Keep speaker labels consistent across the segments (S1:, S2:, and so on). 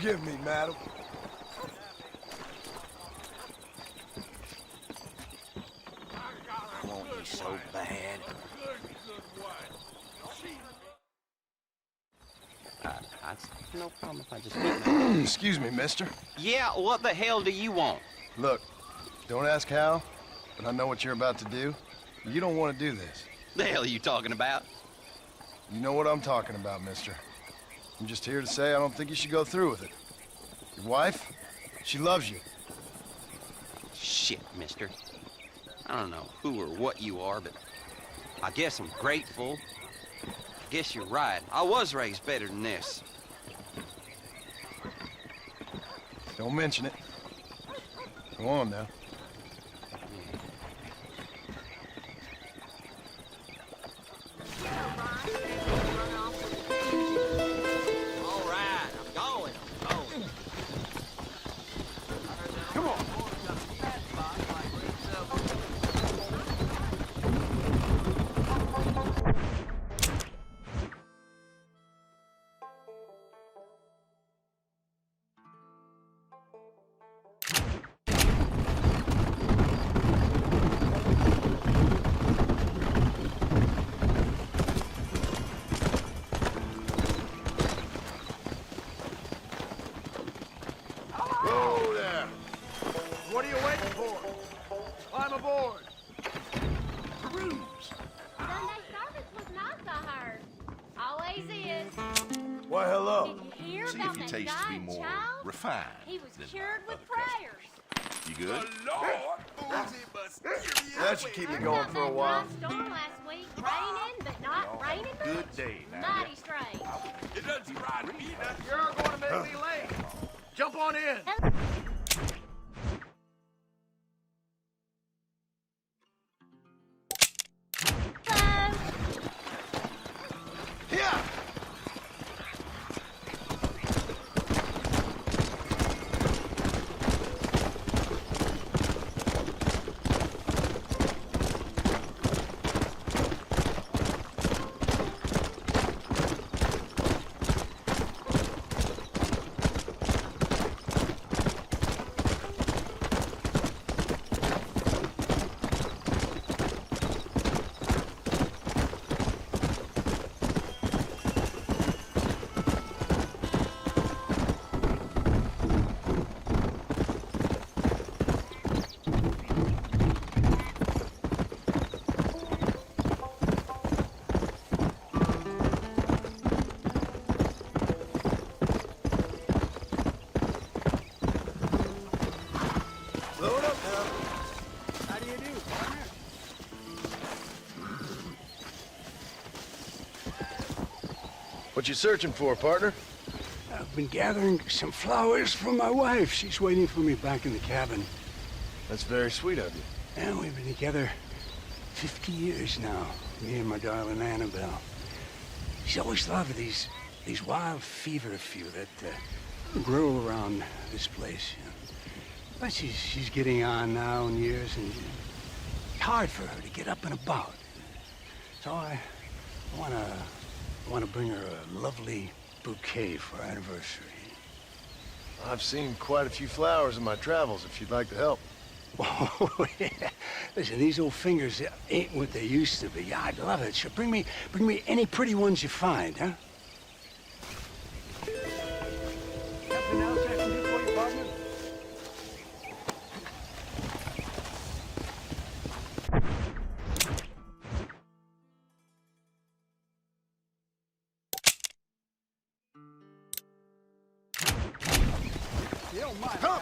S1: Forgive me, madam.
S2: I want you so bad. No problem if I just get
S1: Excuse me, mister.
S2: Yeah, what the hell do you want?
S1: Look, don't ask how, but I know what you're about to do. You don't want to do this.
S2: The hell are you talking about?
S1: You know what I'm talking about, mister. I'm just here to say I don't think you should go through with it. Your wife, she loves you.
S2: Shit, mister. I don't know who or what you are, but I guess I'm grateful. I guess you're right. I was raised better than this.
S1: Don't mention it. Go on now.
S2: All right, I'm going.
S1: Come on. Whoa there. What are you waiting for? Climb aboard. Cruise.
S3: Sunday service was nice, I heard. Always is.
S1: Why, hello.
S3: Did you hear
S4: See
S3: about
S4: if your
S3: that
S4: taste to be
S3: giant
S4: more
S3: child?
S4: refined.
S3: He was
S4: than
S3: cured with
S4: other customers.
S3: prayers.
S4: You good?
S1: That should keep me
S3: Heard
S1: going
S3: about
S1: for a
S3: that
S1: while.
S3: dry storm last week, raining, but not raining much.
S4: Good day now.
S3: Mighty strange.
S5: It doesn't surprise me that
S1: You're going to make me late. Jump on in.
S3: Hello.
S1: Here. Load up now. How do you do, partner? What you searching for, partner?
S6: I've been gathering some flowers for my wife. She's waiting for me back in the cabin.
S1: That's very sweet of you.
S6: And we've been together 50 years now, me and my darling Annabelle. She's always loved these wild fever few that grow around this place. You know. But she's getting on now in years, and it's hard for her to get up and about. So I wanna bring her a lovely bouquet for our anniversary.
S1: I've seen quite a few flowers in my travels, if you'd like to help.
S6: Oh, yeah. Listen, these old fingers ain't what they used to be. I'd love it. Sure, bring me any pretty ones you find, huh? Something else I can do for you, partner? You don't mind.
S1: Come!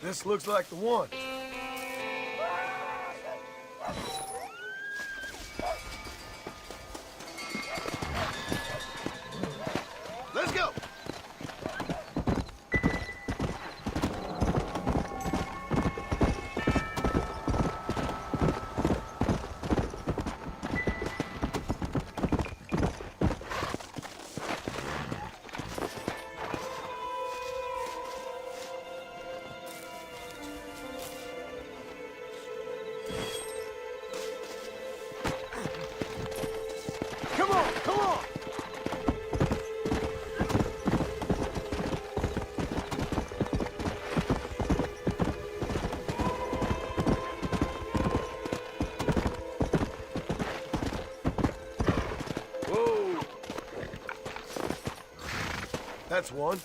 S1: This looks like the one. Let's go! Come on, come on! Whoa! That's one.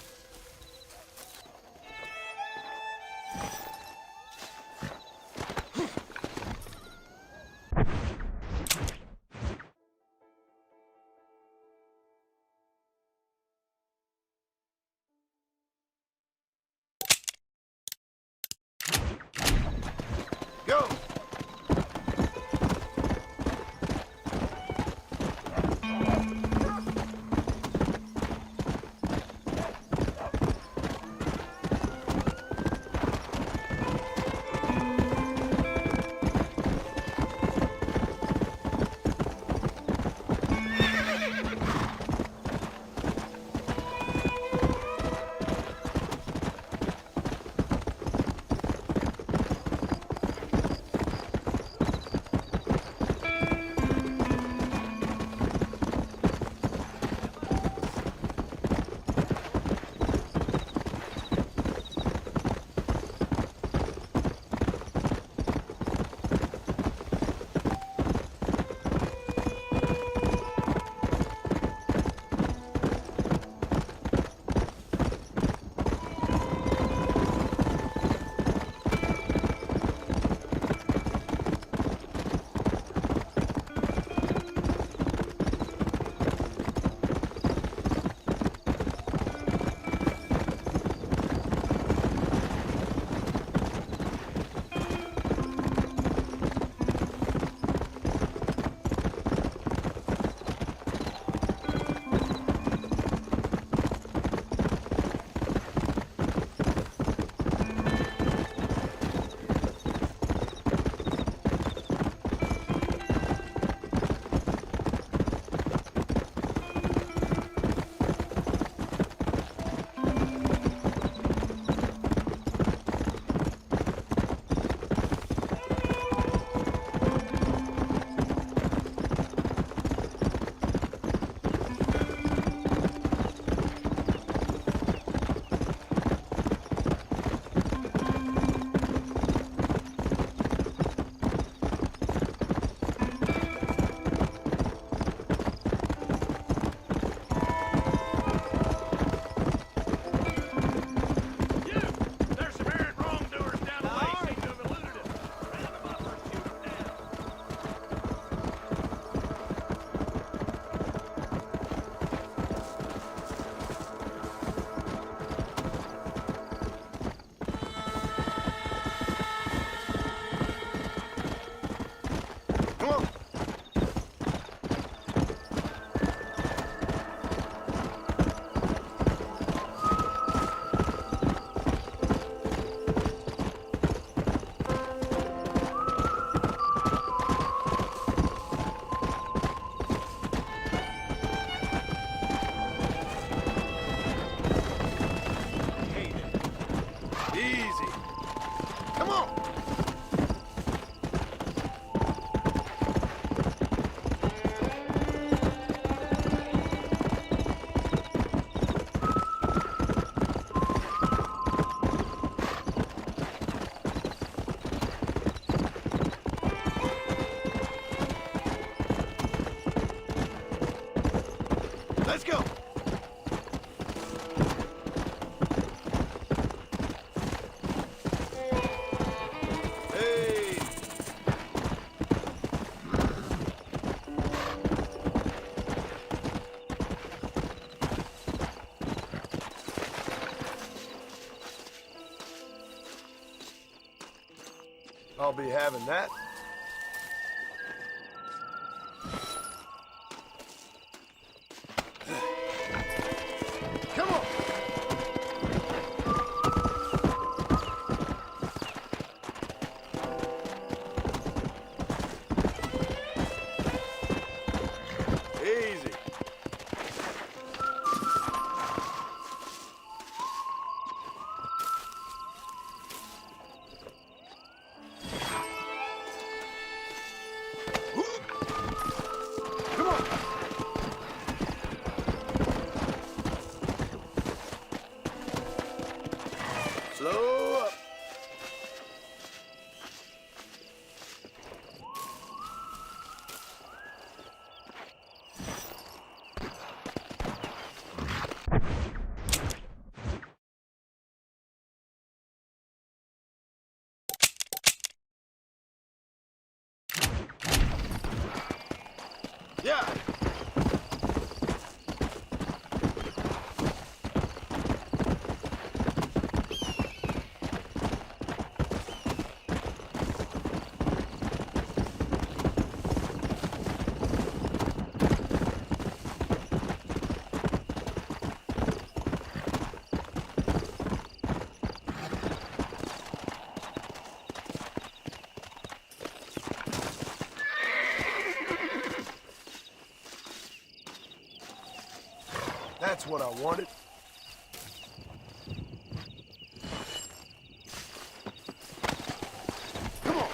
S1: Go!
S5: There's some errant wrongdoers down the way. Seem to have eluded us. Round 'em up or shoot 'em down.
S1: Come on! Easy. Come on! Let's go! I'll be having that. Come on! Easy. Come on! Slow up. Yeah. That's what I wanted. Come on.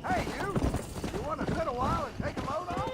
S1: Hey, you want to sit a while and take a load off?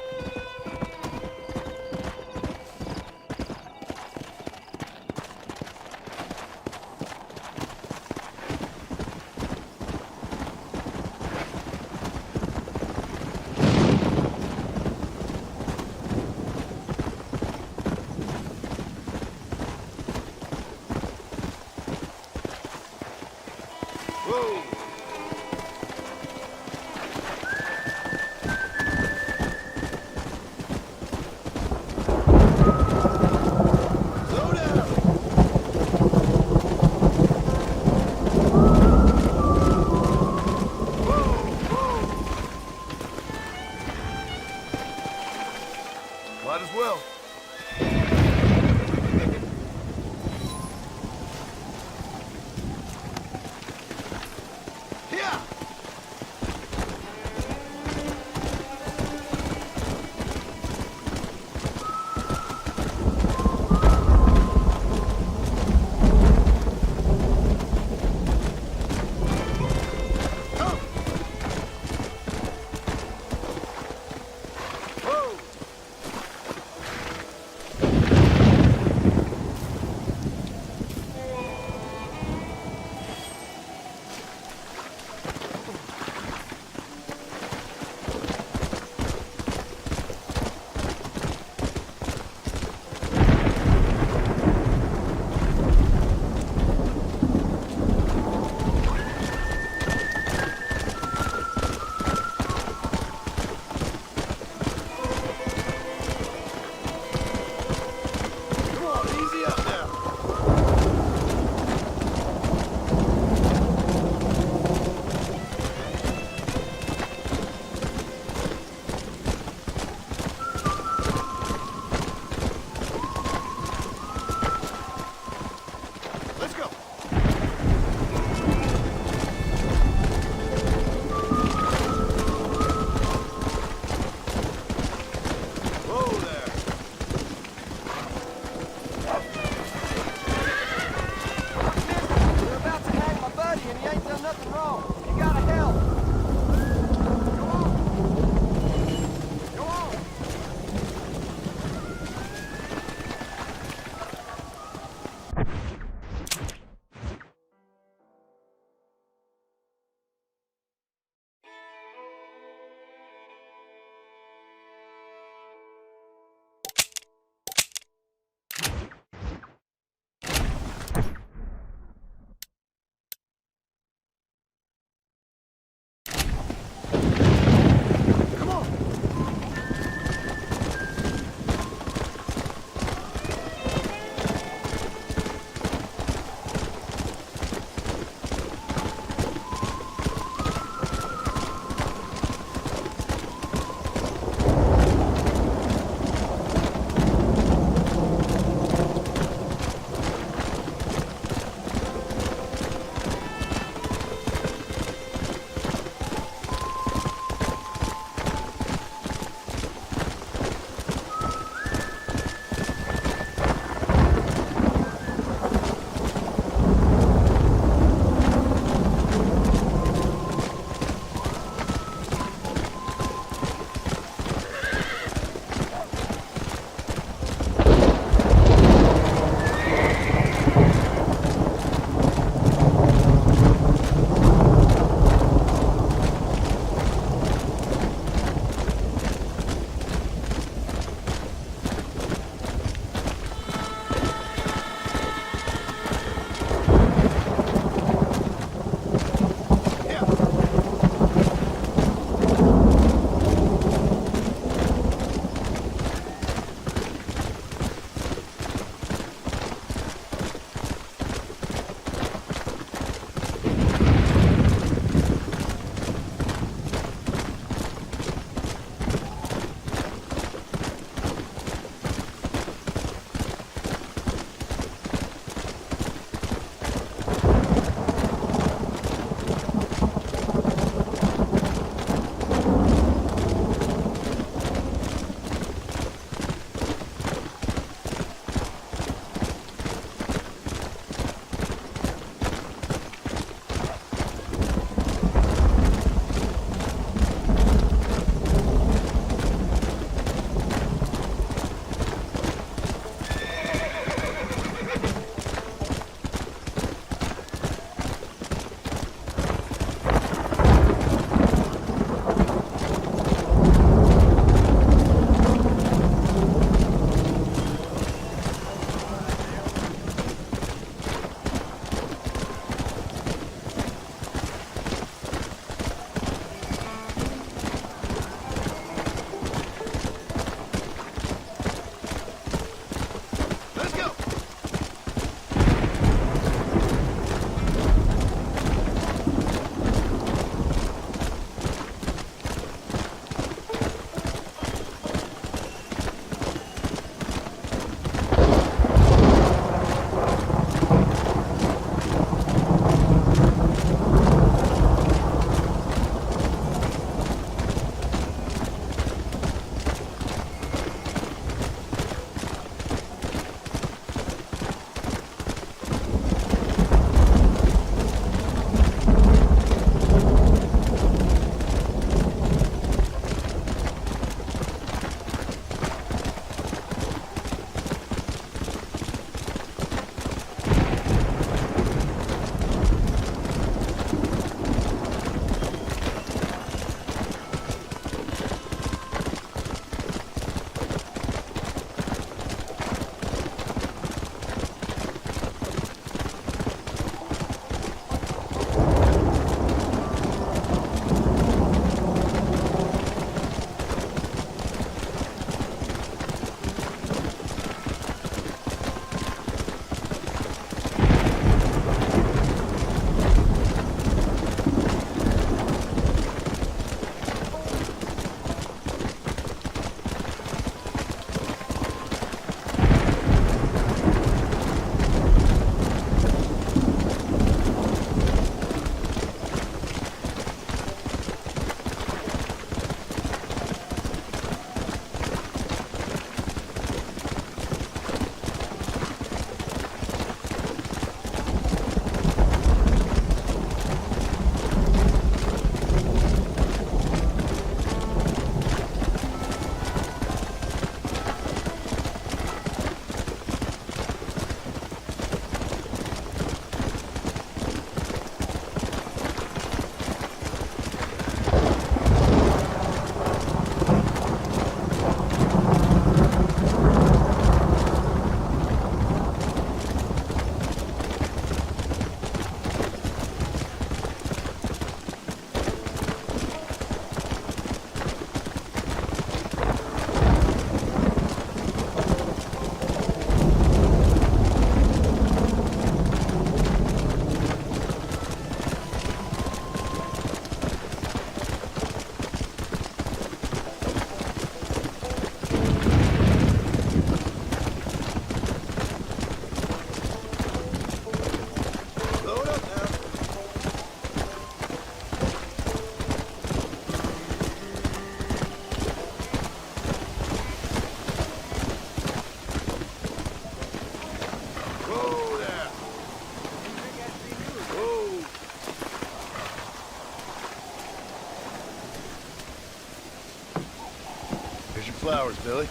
S1: Billy.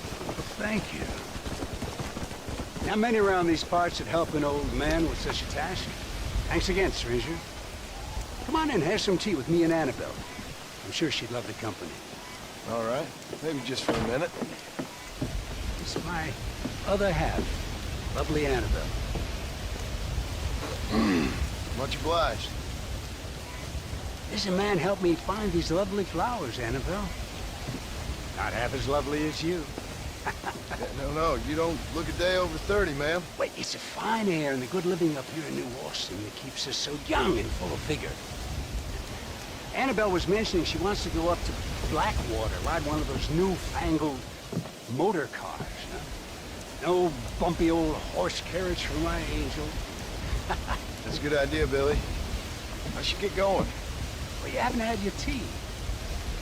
S6: Thank you. Not many around these parts that help an old man with such a task. Thanks again, stranger. Come on in, have some tea with me and Annabelle. I'm sure she'd love the company.
S1: All right. Maybe just for a minute.
S6: This is my other half, lovely Annabelle.
S1: Much obliged.
S6: This man helped me find these lovely flowers, Annabelle. Not half as lovely as you.
S1: Yeah, no, you don't look a day over 30, ma'am.
S6: Wait, it's the fine air and the good living up here in New Austin that keeps us so young and full of vigor. Annabelle was mentioning she wants to go up to Blackwater, ride one of those newfangled motor cars. No bumpy old horse carriage for my angel.
S1: That's a good idea, Billy. I should get going.
S6: Well, you haven't had your tea.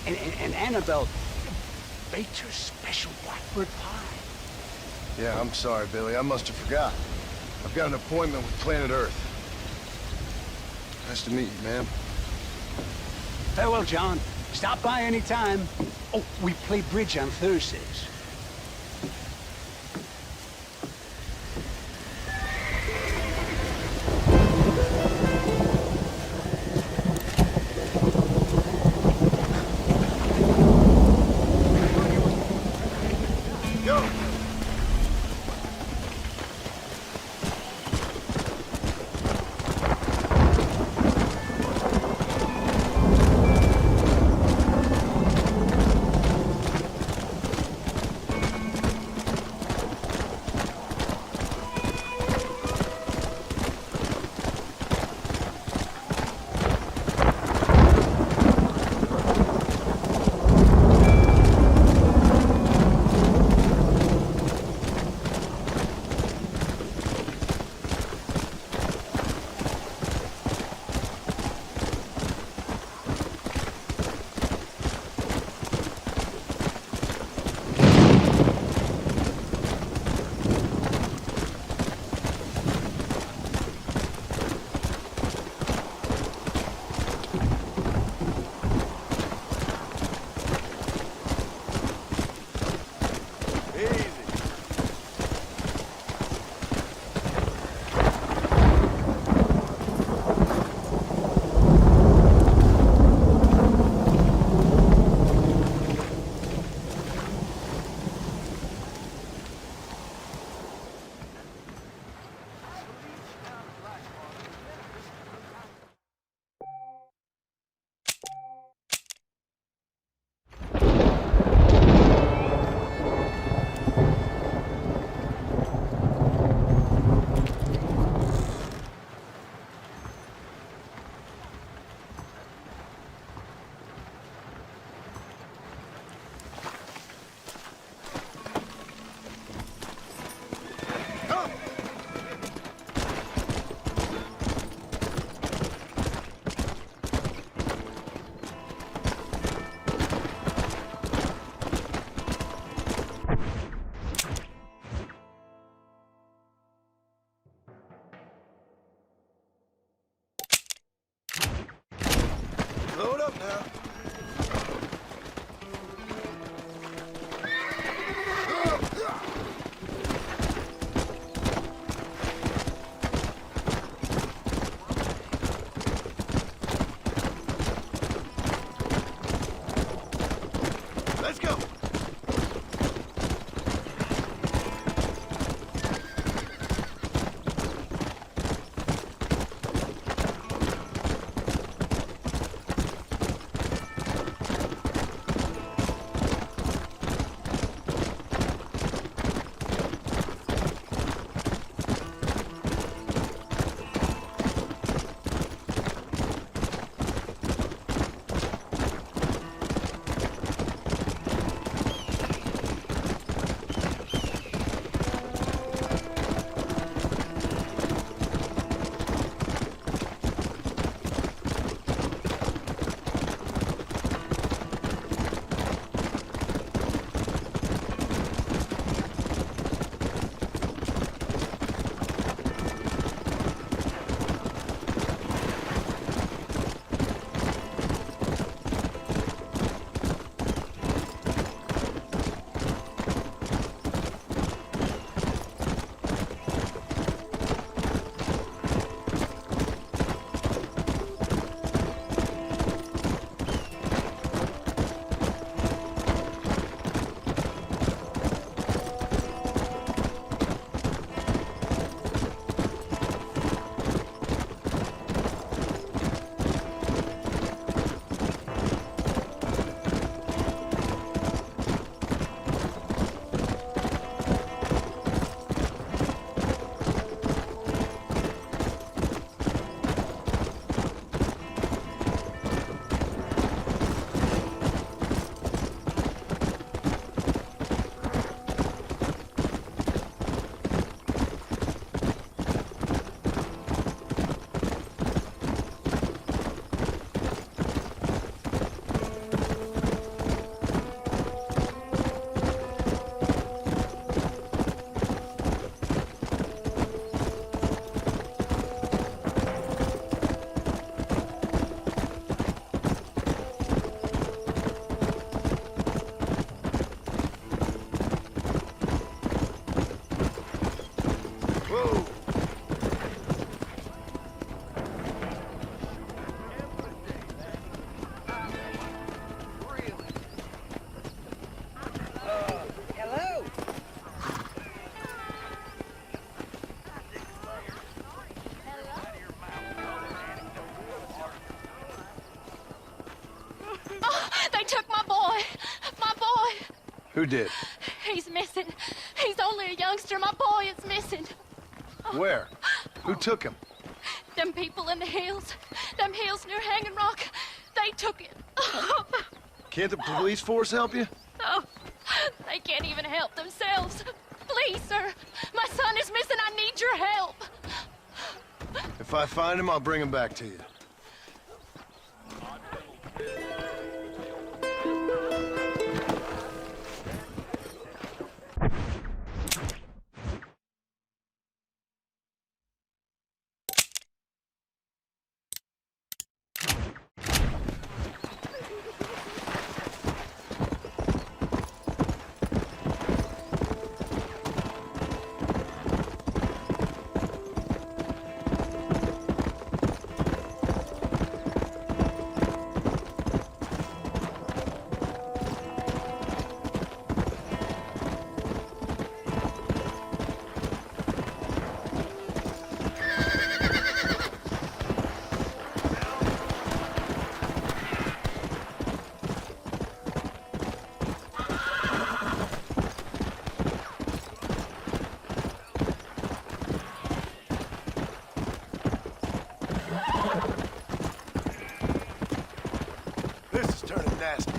S6: And Annabelle baked her special blackbird pie.
S1: Yeah, I'm sorry, Billy. I must have forgot. I've got an appointment with Planet Earth. Nice to meet you, ma'am.
S6: Farewell, John. Stop by any time. Oh, we play bridge on Thursdays.
S1: Go! Load up now. Let's go. Who did?
S3: He's missing. He's only a youngster. My boy is missing.
S1: Where? Who took him?
S3: Them people in the hills. Them hills near Hanging Rock. They took it.
S1: Can't the police force help you?
S3: Oh, they can't even help themselves. Please, sir. My son is missing. I need your help.
S1: If I find him, I'll bring him back to you. This is turning nasty.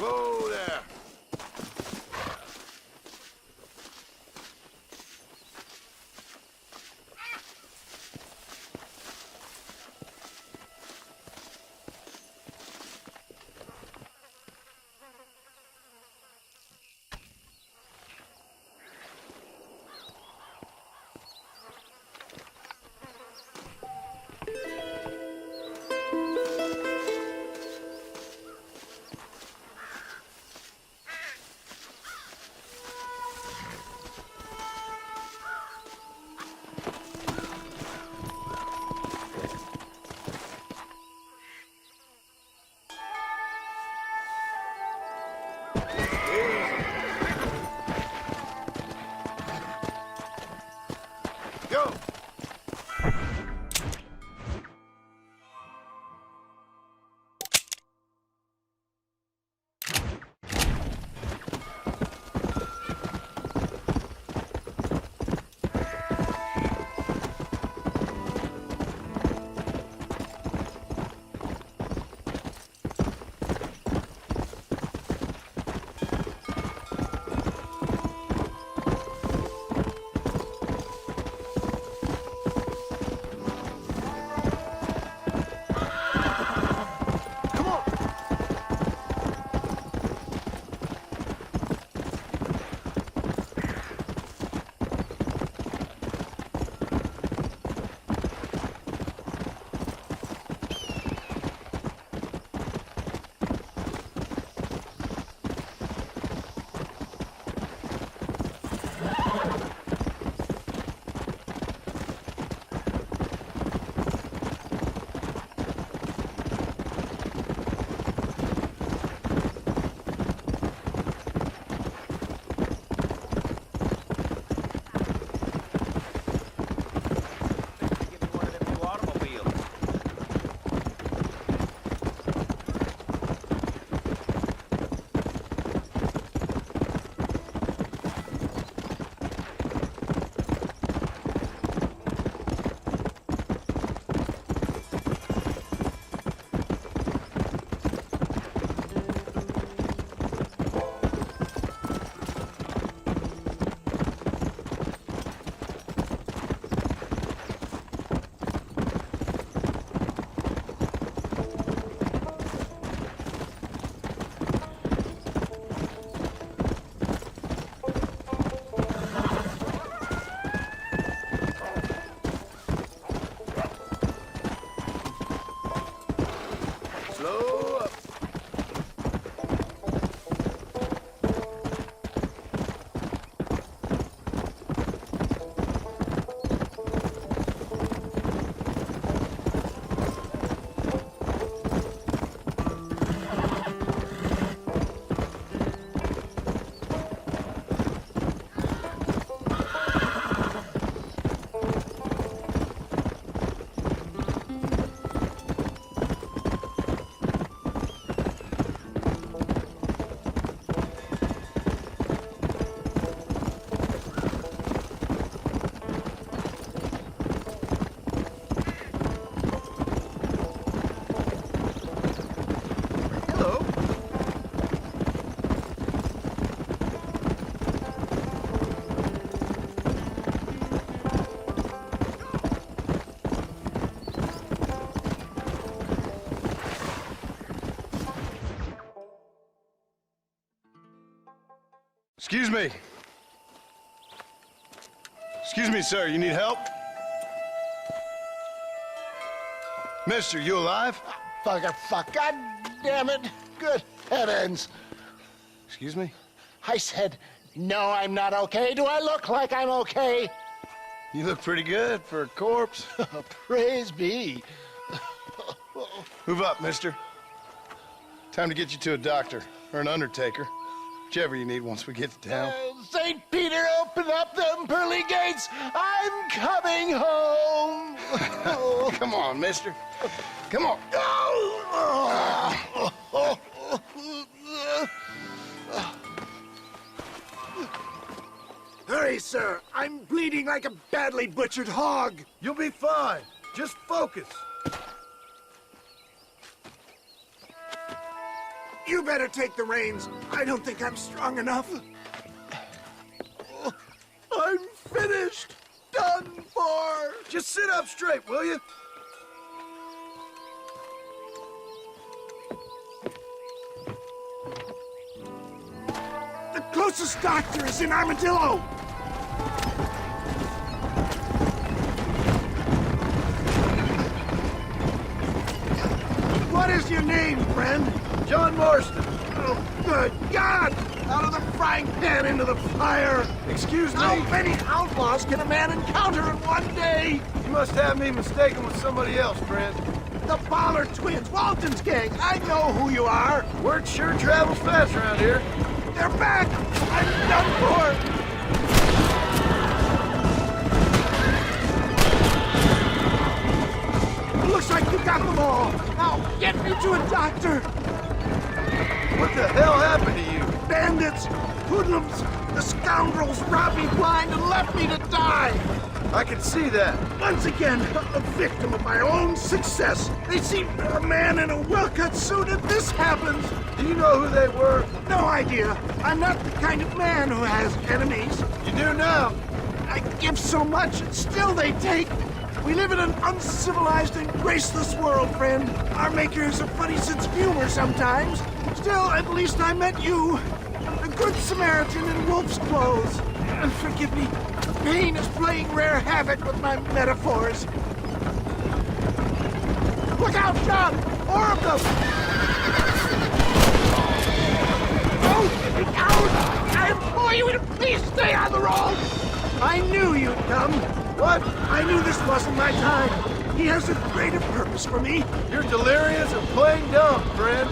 S1: Whoa there! Excuse me. Excuse me, sir. You need help? Mister, you alive?
S4: Fuck. God damn it. Good heavens.
S1: Excuse me?
S4: I said, no, I'm not okay. Do I look like I'm okay?
S1: You look pretty good for a corpse.
S4: Praise be.
S1: Move up, mister. Time to get you to a doctor or an undertaker. Whichever you need once we get to town.
S4: St. Peter, open up them pearly gates. I'm coming home.
S1: Come on, mister. Come on.
S4: Hurry, sir. I'm bleeding like a badly butchered hog.
S1: You'll be fine. Just focus.
S4: You better take the reins. I don't think I'm strong enough. I'm finished. Done for.
S1: Just sit up straight, will you?
S4: The closest doctor is in Armadillo. What is your name, friend?
S1: John Marston.
S4: Oh, good God! Out of the frying pan into the fire!
S1: Excuse me.
S4: How many outlaws can a man encounter in one day?
S1: You must have me mistaken with somebody else, friend.
S4: The Baller twins, Walton's gang. I know who you are.
S1: Word sure travels fast around here.
S4: They're back! I'm done for! Looks like you got them all. Now, get me to a doctor.
S1: What the hell happened to you?
S4: Bandits, hoodlums, the scoundrels robbed me blind and left me to die.
S1: I can see that.
S4: Once again, a victim of my own success. They see a man in a well-cut suit and this happens.
S1: Do you know who they were?
S4: No idea. I'm not the kind of man who has enemies.
S1: You do now.
S4: I give so much and still they take. We live in an uncivilized and graceless world, friend. Our maker has a funny sense of humor sometimes. Still, at least I met you. A good Samaritan in wolf's clothes. Forgive me. Pain is playing rare havoc with my metaphors. Look out, John! More of them! Oh, get out! I implore you to please stay on the road! I knew you'd come. What? I knew this wasn't my time. He has a greater purpose for me.
S1: You're delirious and playing dumb, friend.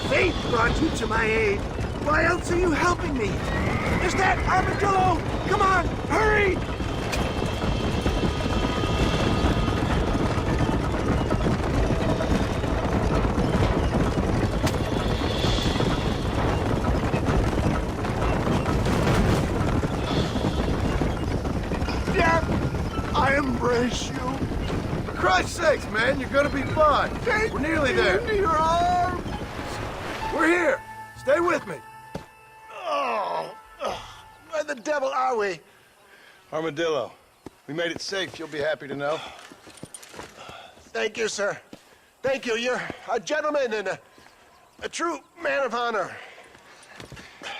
S4: Fate brought you to my aid. Why else are you helping me? Is that Armadillo? Come on, hurry! Death, I embrace you.
S1: For Christ's sakes, man, you're gonna be fine.
S4: Take
S1: We're nearly
S4: me
S1: there.
S4: into your arms.
S1: We're here. Stay with me.
S4: Where the devil are we?
S1: Armadillo. We made it safe, you'll be happy to know.
S4: Thank you, sir. Thank you. You're a gentleman and a true man of honor.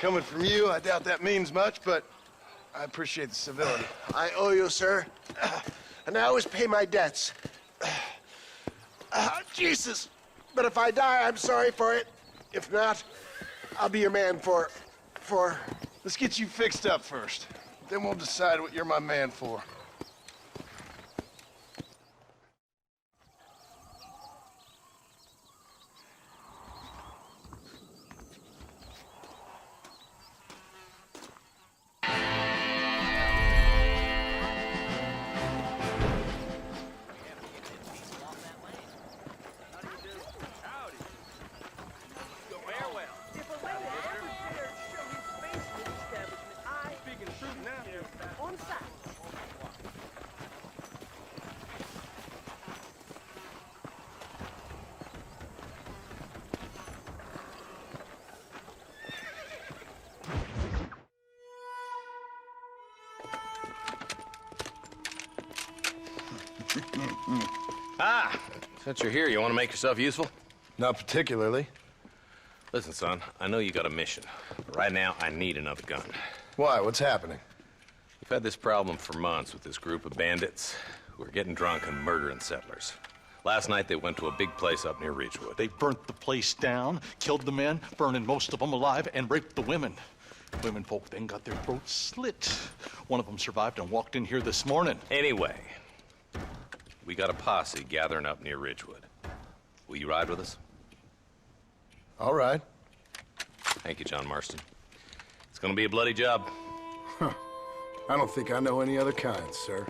S1: Coming from you, I doubt that means much, but I appreciate the civility.
S4: I owe you, sir. And I always pay my debts. Jesus. But if I die, I'm sorry for it. If not, I'll be your man for...
S1: Let's get you fixed up first. Then we'll decide what you're my man for.
S7: Since you're here, you want to make yourself useful?
S1: Not particularly.
S7: Listen, son, I know you got a mission. But right now, I need another gun.
S1: Why? What's happening?
S7: We've had this problem for months with this group of bandits who are getting drunk and murdering settlers. Last night, they went to a big place up near Ridgewood.
S5: They burnt the place down, killed the men, burning most of them alive, and raped the women. Women folk then got their throats slit. One of them survived and walked in here this morning.
S7: Anyway, we got a posse gathering up near Ridgewood. Will you ride with us?
S1: All right.
S7: Thank you, John Marston. It's gonna be a bloody job.
S1: I don't think I know any other kind, sir.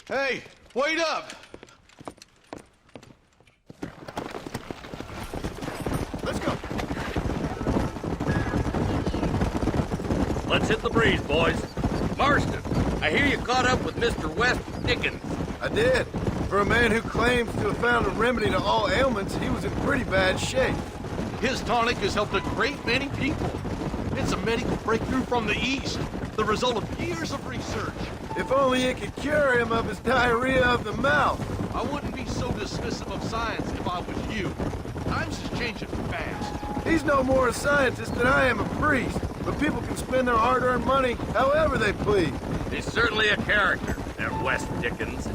S5: Hey, wait up!
S1: Let's go.
S8: Let's hit the breeze, boys. Marston, I hear you caught up with Mr. West Dickens.
S1: I did. For a man who claims to have found a remedy to all ailments, he was in pretty bad shape.
S5: His tonic has helped a great many people. It's a medical breakthrough from the East, the result of years of research.
S1: If only it could cure him of his diarrhea of the mouth.
S5: I wouldn't be so dismissive of science if I was you. Times is changing fast.
S1: He's no more a scientist than I am a priest. But people can spend their hard-earned money however they please.
S8: He's certainly a character, that West Dickens.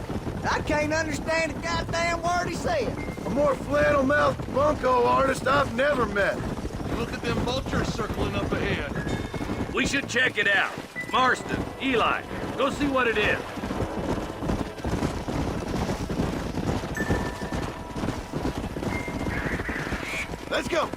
S4: I can't understand a goddamn word he said.
S1: A more flannel-mouthed bunco artist I've never met.
S5: Look at them vultures circling up ahead.
S8: We should check it out. Marston, Eli, go see what it is.
S1: Let's go.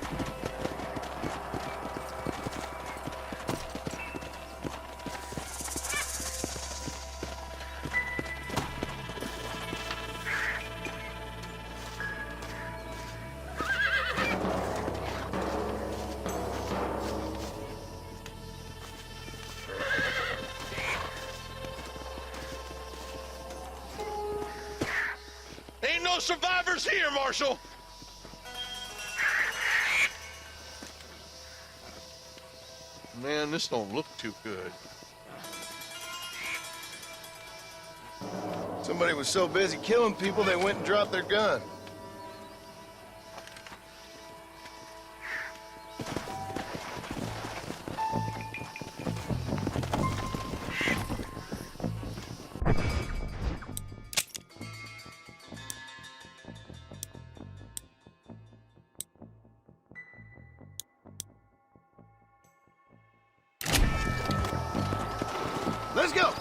S5: Ain't no survivors here, Marshal! Man, this don't look too good.
S1: Somebody was so busy killing people, they went and dropped their gun. Let's go!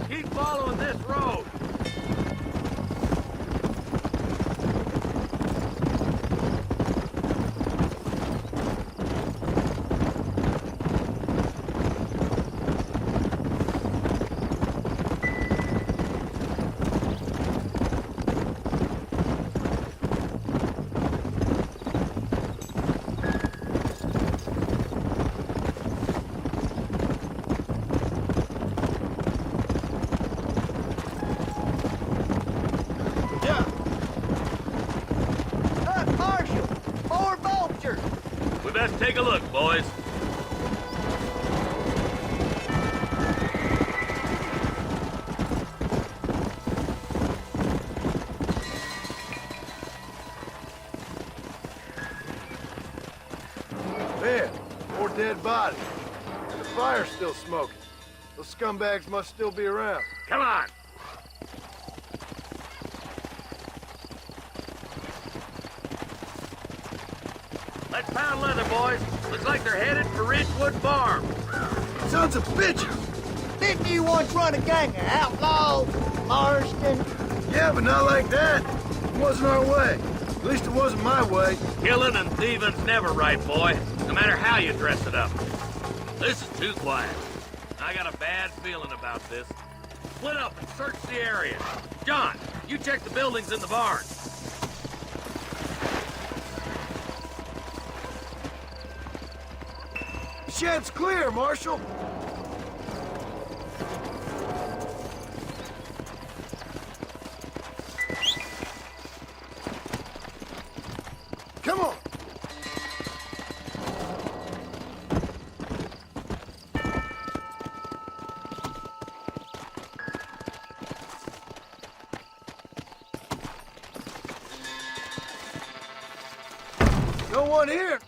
S8: Keep following this road.
S1: Yeah,
S4: Marshal, more vultures.
S8: We best take a look, boys.
S1: man, more dead bodies. And the fire's still smoking. Those scumbags must still be around.
S8: Come on. Let's pound leather, boys. Looks like they're headed for Ridgewood Farm.
S1: Sons of bitches!
S4: Didn't you once run a gang of outlaws, Marston?
S1: Yeah, but not like that. It wasn't our way. At least it wasn't my way.
S8: Killing and thieving's never right, boy. No matter how you dress it up. This is too quiet. I got a bad feeling about this. Split up and search the area. John, you check the buildings in the barn.
S1: The shed's clear, Marshal. one here.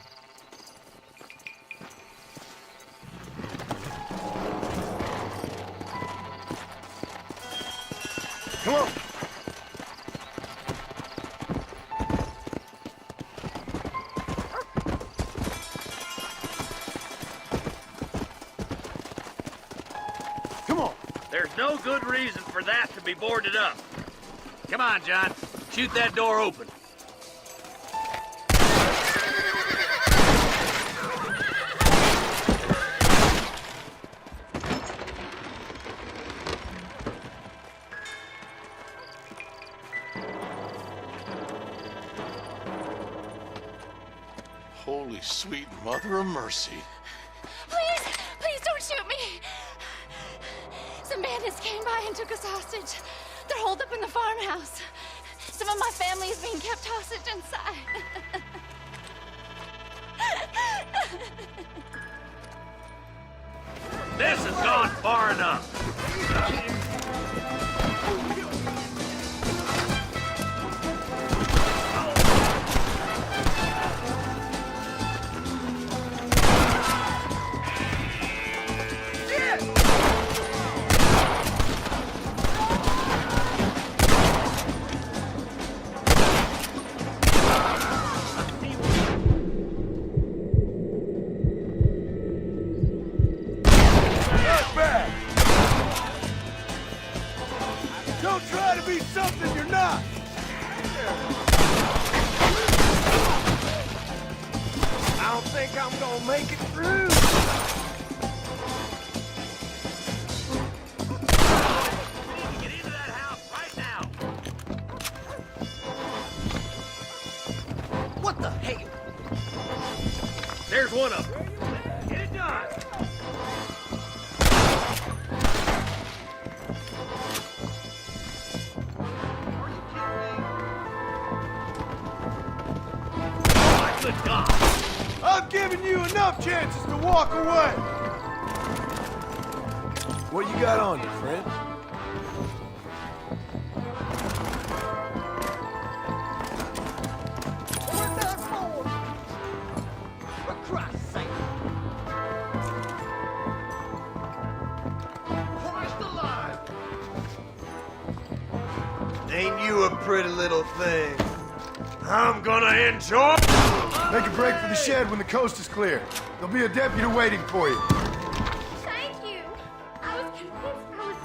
S1: Come on. Come on.
S8: There's no good reason for that to be boarded up. Come on, John. Shoot that door open.
S5: Holy sweet mother of mercy.
S3: Please, please don't shoot me. Some bandits came by and took us hostage. They're holed up in the farmhouse. Some of my family is being kept hostage inside.
S8: This has gone far enough.
S1: Don't try to be something you're not. I don't think I'm gonna make it through.
S8: Get into that house right now.
S2: What the hell?
S8: There's one of them. Get it done. My good God.
S1: I've given you enough chances to walk away. What you got on you, friend?
S2: What that for? For Christ's sake.
S1: Christ alive! Ain't you a pretty little thing?
S8: I'm gonna enjoy.
S1: Make a break for the shed when the coast is clear. There'll be a deputy waiting for you.
S3: Thank you. I was convinced I was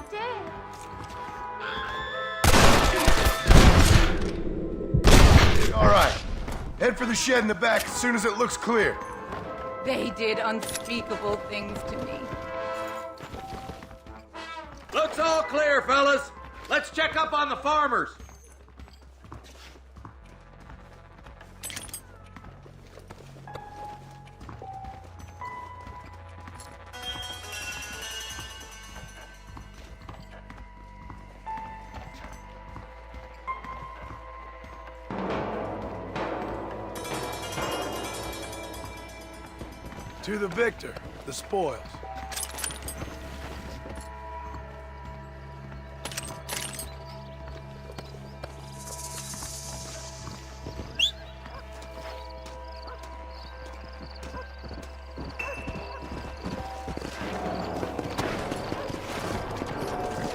S3: dead.
S1: All right. Head for the shed in the back as soon as it looks clear.
S9: They did unspeakable things to me.
S8: Looks all clear, fellas. Let's check up on the farmers.
S1: To the victor, the spoils.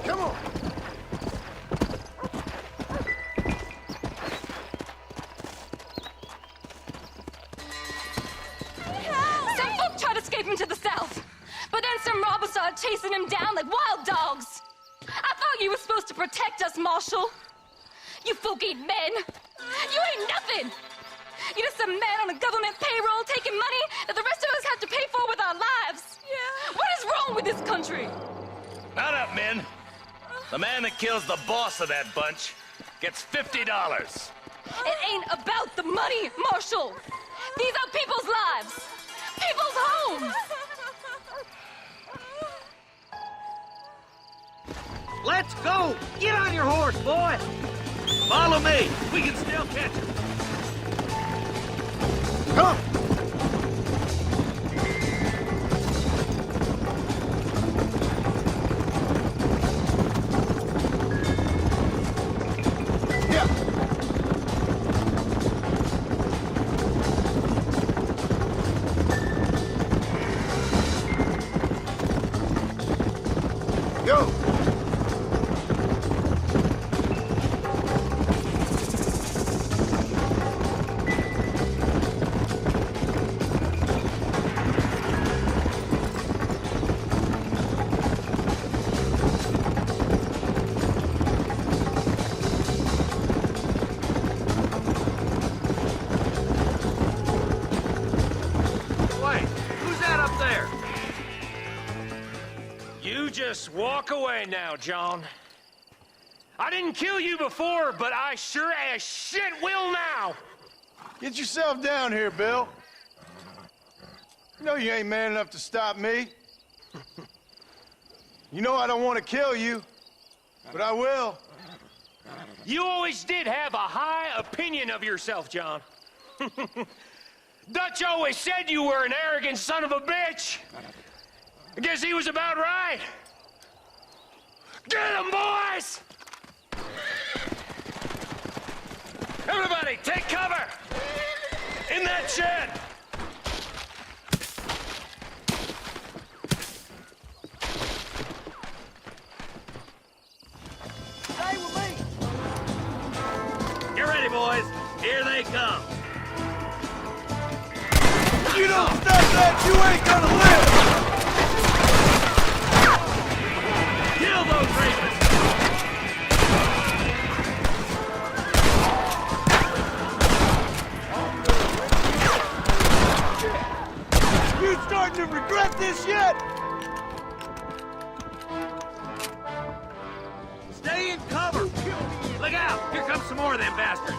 S1: Come on.
S3: Some folk tried to escape him to the south, but then some robbers started chasing him down like wild dogs. I thought you were supposed to protect us, Marshal. You folk ain't men. You ain't nothing. You're just some man on a government payroll taking money that the rest of us have to pay for with our lives. Yeah. What is wrong with this country?
S8: Not up, men. The man that kills the boss of that bunch gets $50.
S3: It ain't about the money, Marshal. These are people's lives, people's homes.
S8: Let's go! Get on your horse, boy! Follow me. We can still catch him.
S1: Come! Yeah.
S8: Wait, who's that up there?
S10: You just walk away now, John. I didn't kill you before, but I sure as shit will now.
S1: Get yourself down here, Bill. You know you ain't man enough to stop me. You know I don't want to kill you, but I will.
S10: You always did have a high opinion of yourself, John. Dutch always said you were an arrogant son of a bitch. I guess he was about right. Get him, boys! Everybody, take cover! In that shed!
S4: Stay with me.
S8: Get ready, boys. Here they come.
S1: You don't stop that, you ain't gonna live!
S8: Kill those rapists!
S1: You starting to regret this yet?
S8: Stay in cover! Look out! Here comes some more of them bastards!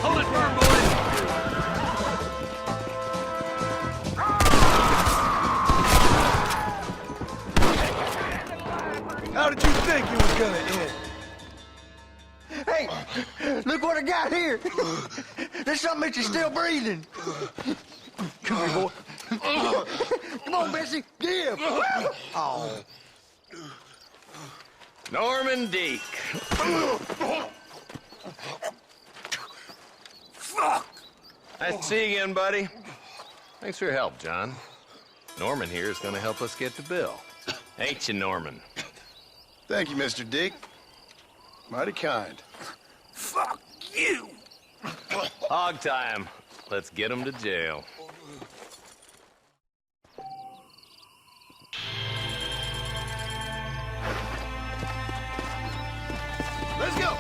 S8: Hold it firm, boys!
S1: How did you think it was gonna end?
S4: Hey, look what I got here. There's something that you're still breathing. Come here, boy. Come on, Bessie. Give. Oh.
S7: Norman Deek. Nice to see you again, buddy. Thanks for your help, John. Norman here is going to help us get to Bill. Ain't you, Norman?
S1: Thank you, Mr. Deke. Mighty kind.
S4: Fuck you.
S7: Hog time. Let's get him to jail.
S1: Let's go!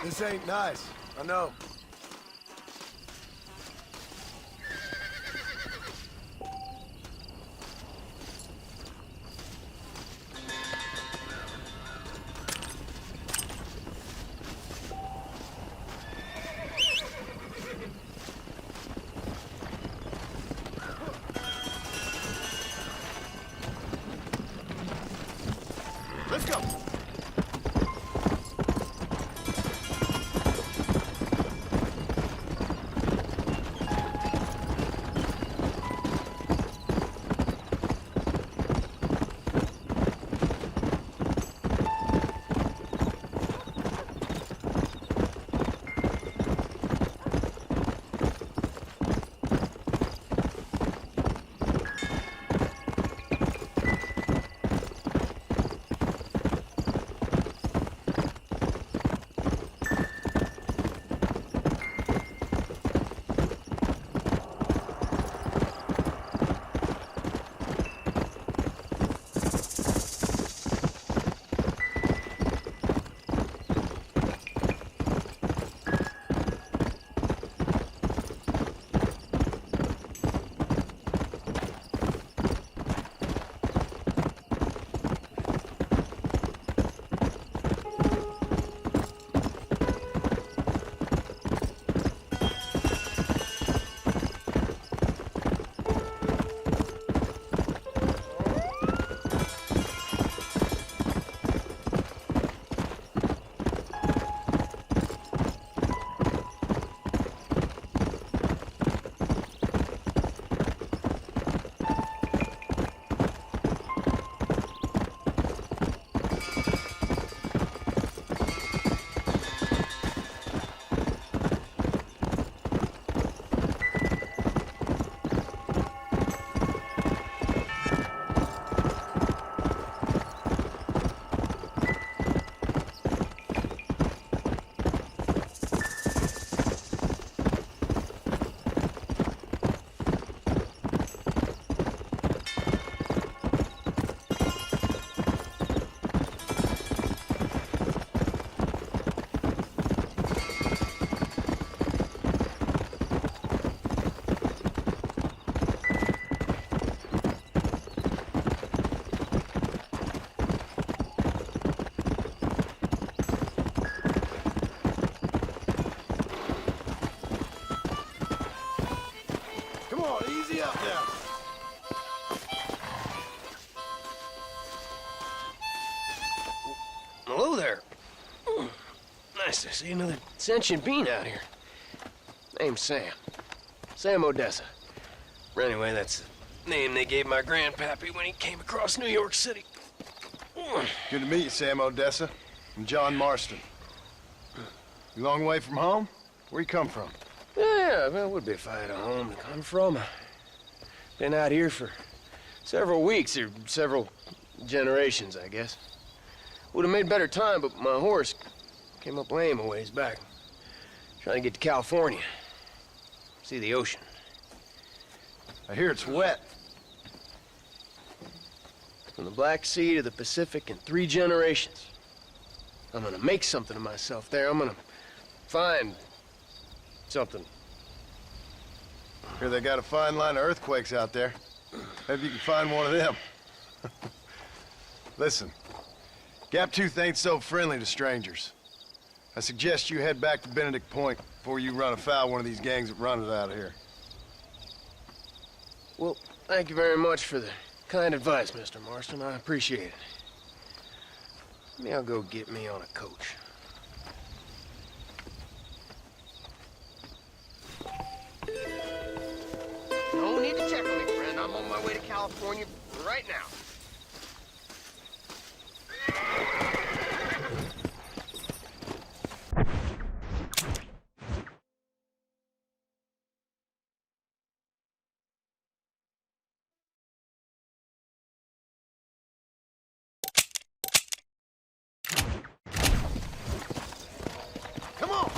S1: This ain't nice, I know. Let's go!
S11: there. Nice to see another sentient being out here. Name's Sam. Sam Odessa. Or anyway, that's the name they gave my grandpappy when he came across New York City.
S1: Good to meet you, Sam Odessa. I'm John Marston. You long way from home? Where you come from?
S11: Yeah, well, it would be if I had a home to come from. Been out here for several weeks, or several generations, I guess. Would have made better time, but my horse came up lame a ways back. Trying to get to California. See the ocean.
S1: I hear it's wet.
S11: From the Black Sea to the Pacific in 3 generations. I'm gonna make something of myself there. I'm gonna find something.
S1: Hear they got a fine line of earthquakes out there. Maybe you can find one of them. Listen, Gaptooth ain't so friendly to strangers. I suggest you head back to Benedict Point before you run afoul of one of these gangs that run it out of here.
S11: Well, thank you very much for the kind advice, Mr. Marston. I appreciate it. Maybe I'll go get me on a coach. No need to check on me, friend. I'm on my way to California right now. Come on!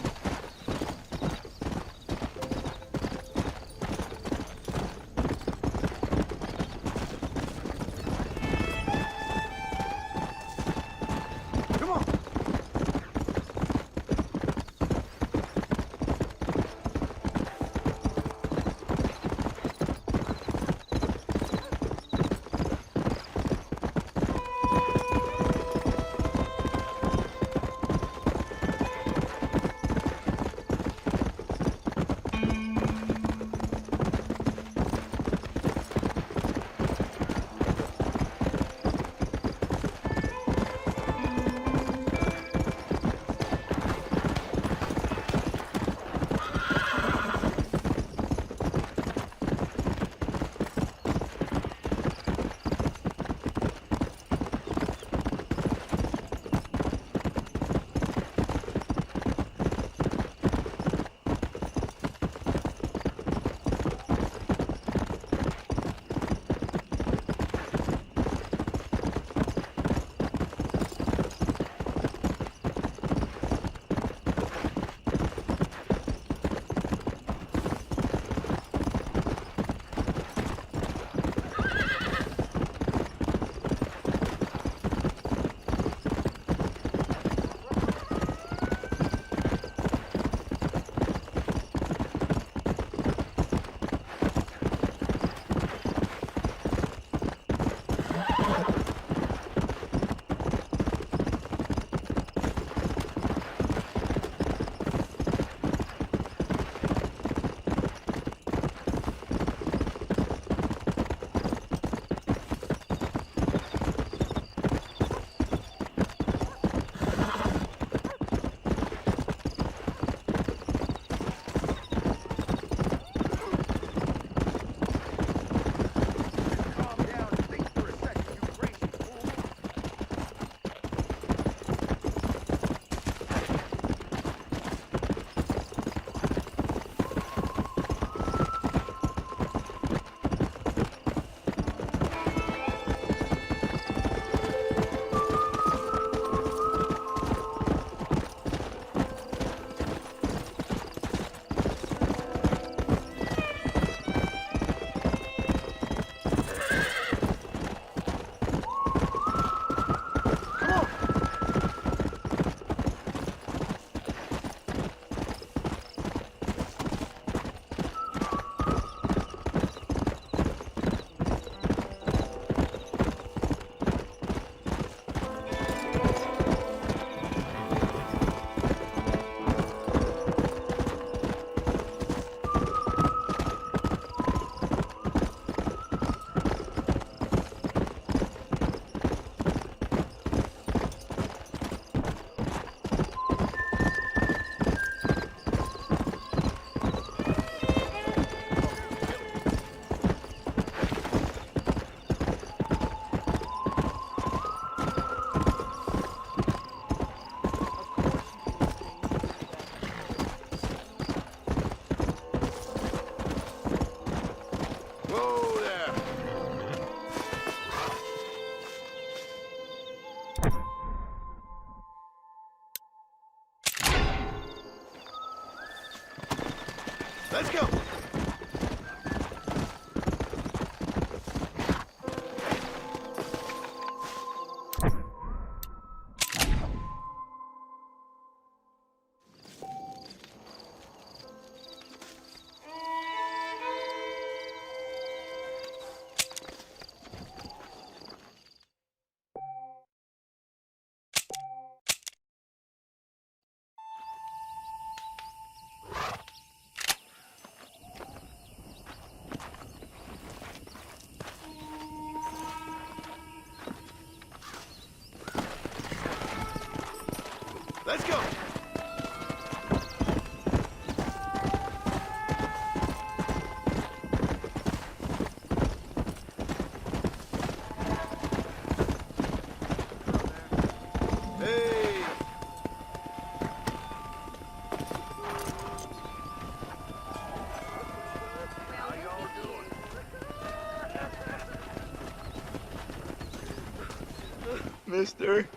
S12: Mister,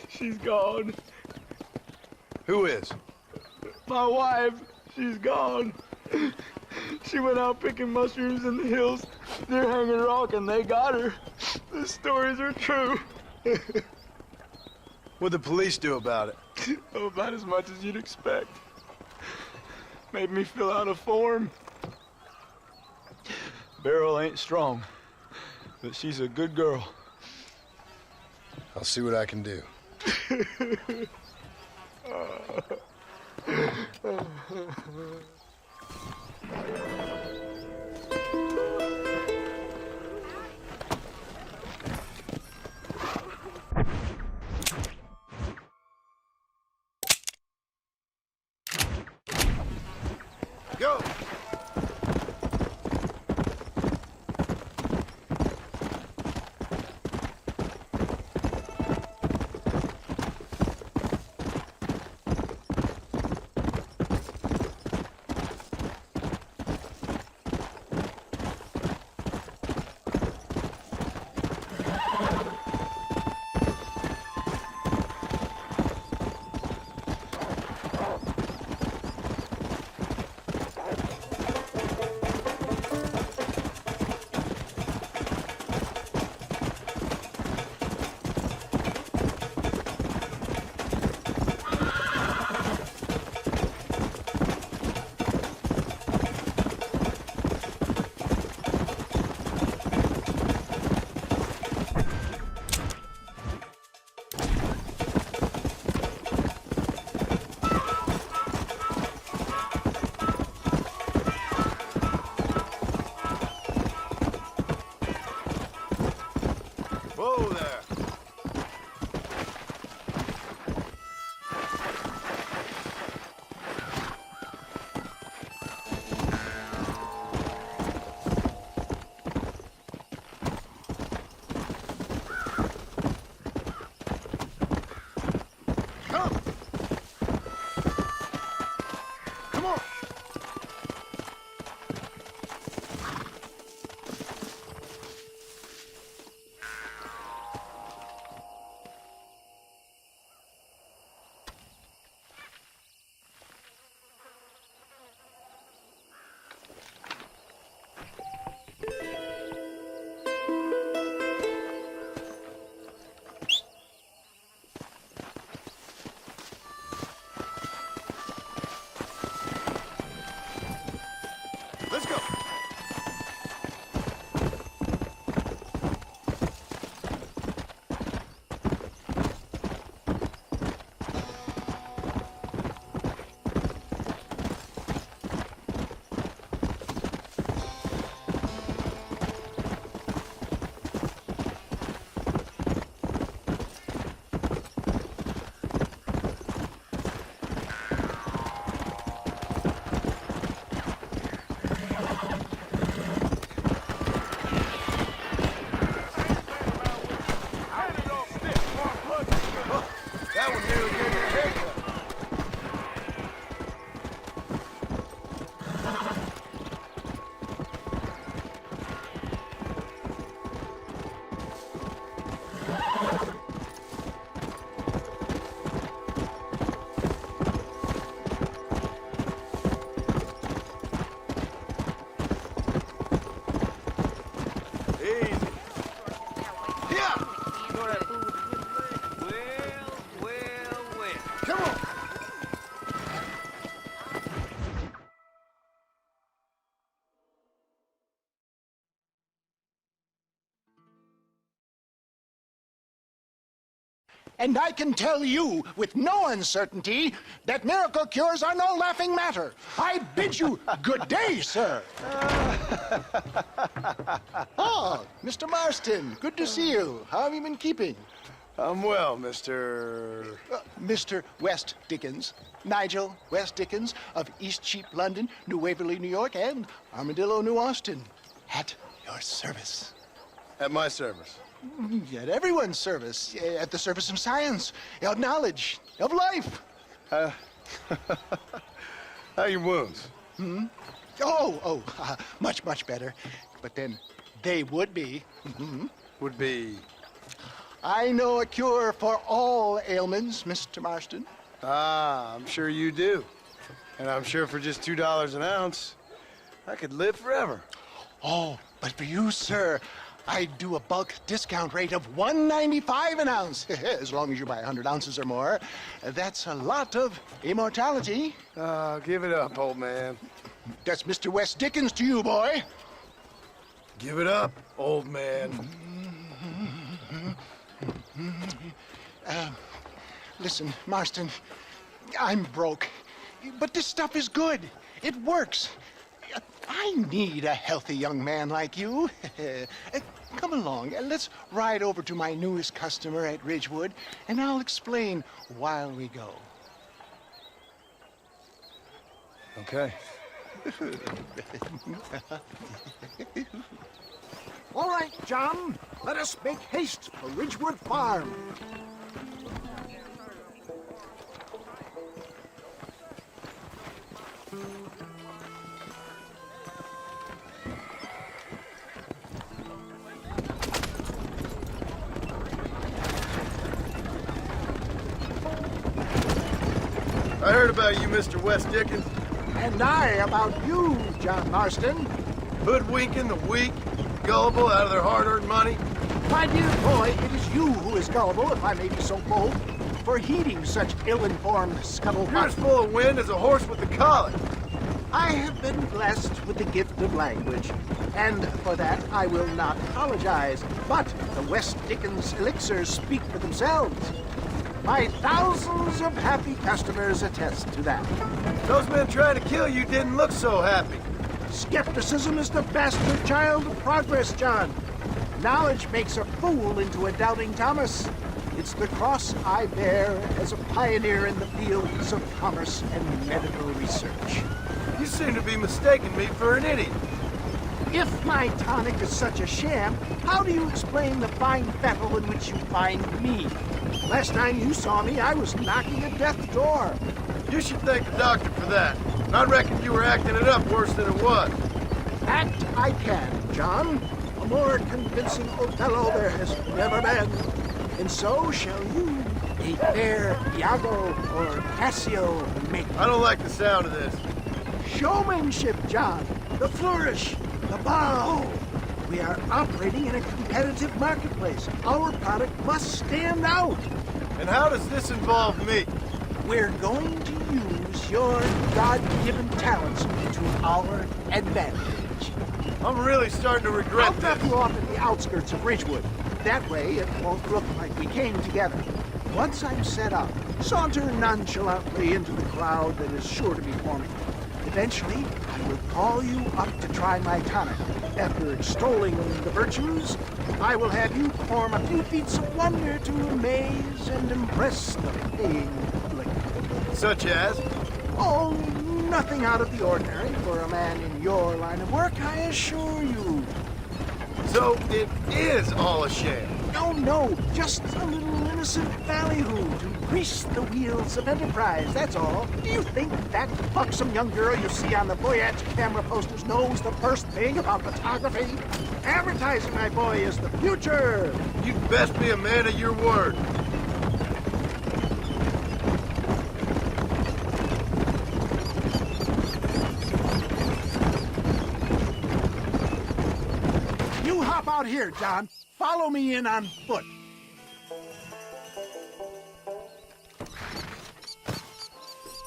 S12: she's gone.
S1: Who is?
S12: My wife, she's gone. She went out picking mushrooms in the hills near Hanging Rock, and they got her. The stories are true.
S1: What'd the police do about it?
S12: Oh, about as much as you'd expect. Made me fill out a form. Beryl ain't strong, but she's a good girl.
S1: I'll see what I can do. Go! Whoa there! Come! Come on! Let's go! That one nearly gave me a haircut. Easy. Yeah. Come on!
S4: And I can tell you with no uncertainty that miracle cures are no laughing matter. I bid you good day, sir. Oh, Mr. Marston, good to see you. How have you been keeping?
S1: I'm well, Mr.
S4: Mr. West Dickens. Nigel West Dickens of East Cheap, London, New Waverly, New York, and Armadillo, New Austin. At your service.
S1: At my service.
S4: At everyone's service. At the service of science, of knowledge, of life.
S1: How are your wounds?
S4: Much, much better. But then they would be.
S1: Would be...
S4: I know a cure for all ailments, Mr. Marston.
S1: Ah, I'm sure you do. And I'm sure for just $2 an ounce, I could live forever.
S4: Oh, but for you, sir, I'd do a bulk discount rate of $1.95 an ounce, as long as you buy 100 ounces or more. That's a lot of immortality.
S1: Give it up, old man.
S4: That's Mr. Wes Dickens to you, boy.
S1: Give it up, old man.
S4: Listen, Marston, I'm broke, but this stuff is good. It works. I need a healthy young man like you. Come along, let's ride over to my newest customer at Ridgewood, and I'll explain while we go.
S1: Okay.
S4: All right, John, let us make haste for Ridgewood Farm.
S1: I heard about you, Mr. Wes Dickens.
S4: And I about you, John Marston.
S1: Hoodwinking the weak, gullible out of their hard-earned money.
S4: My dear boy, it is you who is gullible, if I may be so bold, for heeding such ill-informed scuttlebutt.
S1: You're as full of wind as a horse with the colic.
S4: I have been blessed with the gift of language, and for that I will not apologize. But the Wes Dickens elixirs speak for themselves. My thousands of happy customers attest to that.
S1: Those men trying to kill you didn't look so happy.
S4: Skepticism is the bastard child of progress, John. Knowledge makes a fool into a doubting Thomas. It's the cross I bear as a pioneer in the fields of commerce and medical research.
S1: You seem to be mistaking me for an idiot.
S4: If my tonic is such a sham, how do you explain the fine fettle in which you find me? Last time you saw me, I was knocking at death's door.
S1: You should thank the doctor for that. I reckon you were acting it up worse than it was.
S4: Act I can, John. A more convincing Othello there has never been. And so shall you, a fair Iago or Cassio make.
S1: I don't like the sound of this.
S4: Showmanship, John. The flourish, the bow. We are operating in a competitive marketplace. Our product must stand out.
S1: And how does this involve me?
S4: We're going to use your God-given talents to our advantage.
S1: I'm really starting to regret
S4: I'll drop you off at the outskirts of Ridgewood. That way, it won't look like we came together. Once I'm set up, saunter nonchalantly into the crowd that is sure to be forming. Eventually, I will call you up to try my tonic. After extolling the virtues, I will have you perform a few feats of wonder to amaze and impress the paying public.
S1: Such as?
S4: Oh, nothing out of the ordinary for a man in your line of work, I assure you.
S1: So it is all a sham?
S4: No, just a little innocent ballyhoo to grease the wheels of enterprise, that's all. Do you think that buxom young girl you see on the Voyage camera posters knows the first thing about photography? Advertising, my boy, is the future.
S1: You'd best be a man of your word.
S4: You hop out here, John. Follow me in on foot.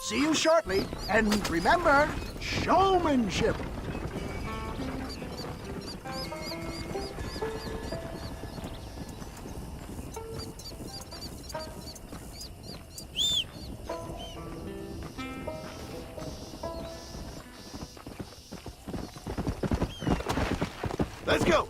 S4: See you shortly, and remember, showmanship.
S1: Let's go.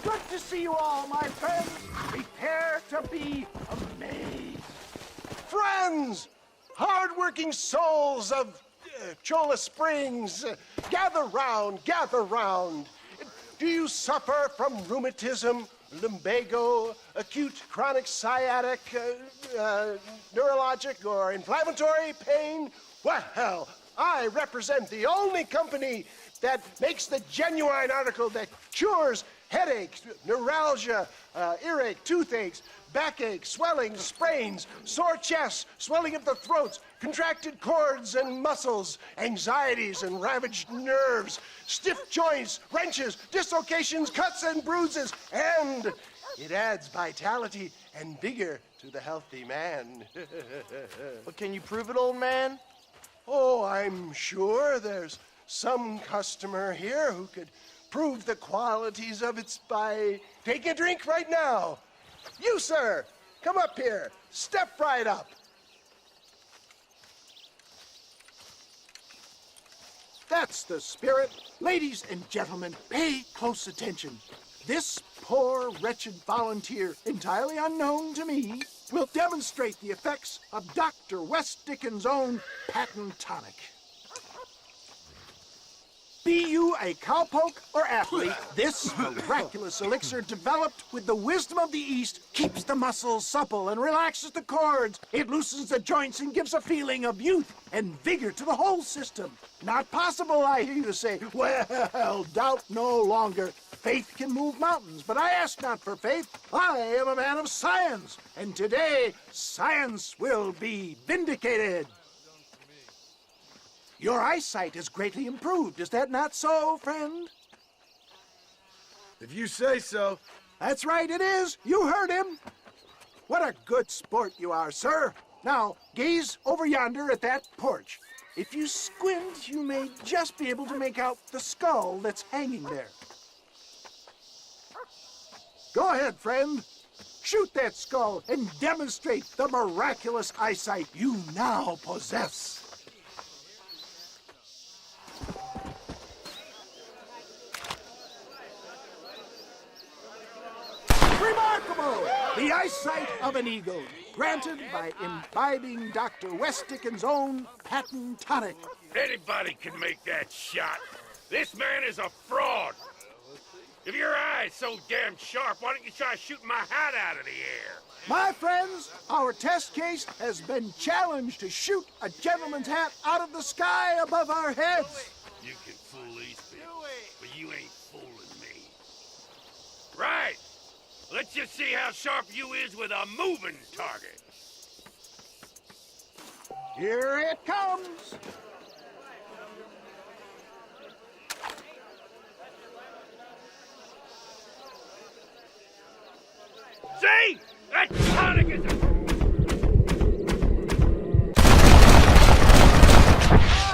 S4: Good to see you all, my friends. Prepare to be amazed.
S13: Friends! Hard-working souls of Cholla Springs, gather round, gather round. Do you suffer from rheumatism, lumbago, acute chronic sciatic, neurologic, or inflammatory pain, well, I represent the only company that makes the genuine article that cures headaches, neuralgia, earache, toothaches, backache, swelling, sprains, sore chests, swelling of the throats, contracted cords and muscles, anxieties and ravaged nerves, stiff joints, wrenches, dislocations, cuts and bruises, and it adds vitality and vigor to the healthy man.
S11: But can you prove it, old man?
S13: Oh, I'm sure there's some customer here who could prove the qualities of it by taking a drink right now. You, sir, come up here. Step right up.
S4: That's the spirit. Ladies and gentlemen, pay close attention. This poor, wretched volunteer, entirely unknown to me, will demonstrate the effects of Dr. West Dickens' own patent tonic. Be you a cowpoke or athlete, this miraculous elixir developed with the wisdom of the East keeps the muscles supple and relaxes the cords. It loosens the joints and gives a feeling of youth and vigor to the whole system. Not possible, I hear you say. Well, doubt no longer. Faith can move mountains, but I ask not for faith. I am a man of science, and today science will be vindicated. Your eyesight is greatly improved. Is that not so, friend?
S1: If you say so.
S4: That's right, it is. You heard him. What a good sport you are, sir. Now, gaze over yonder at that porch. If you squint, you may just be able to make out the skull that's hanging there. Go ahead, friend. Shoot that skull and demonstrate the miraculous eyesight you now possess. Remarkable! The eyesight of an eagle, granted by imbibing Dr. West Dickens' own patent tonic.
S8: Anybody can make that shot. This man is a fraud. If your eye's so damn sharp, why don't you try shooting my hat out of the air?
S4: My friends, our test case has been challenged to shoot a gentleman's hat out of the sky above our heads.
S8: You can fool these people, but you ain't fooling me. Right. Let's just see how sharp you is with a moving target.
S4: Here it comes.
S8: See? That tonic is a...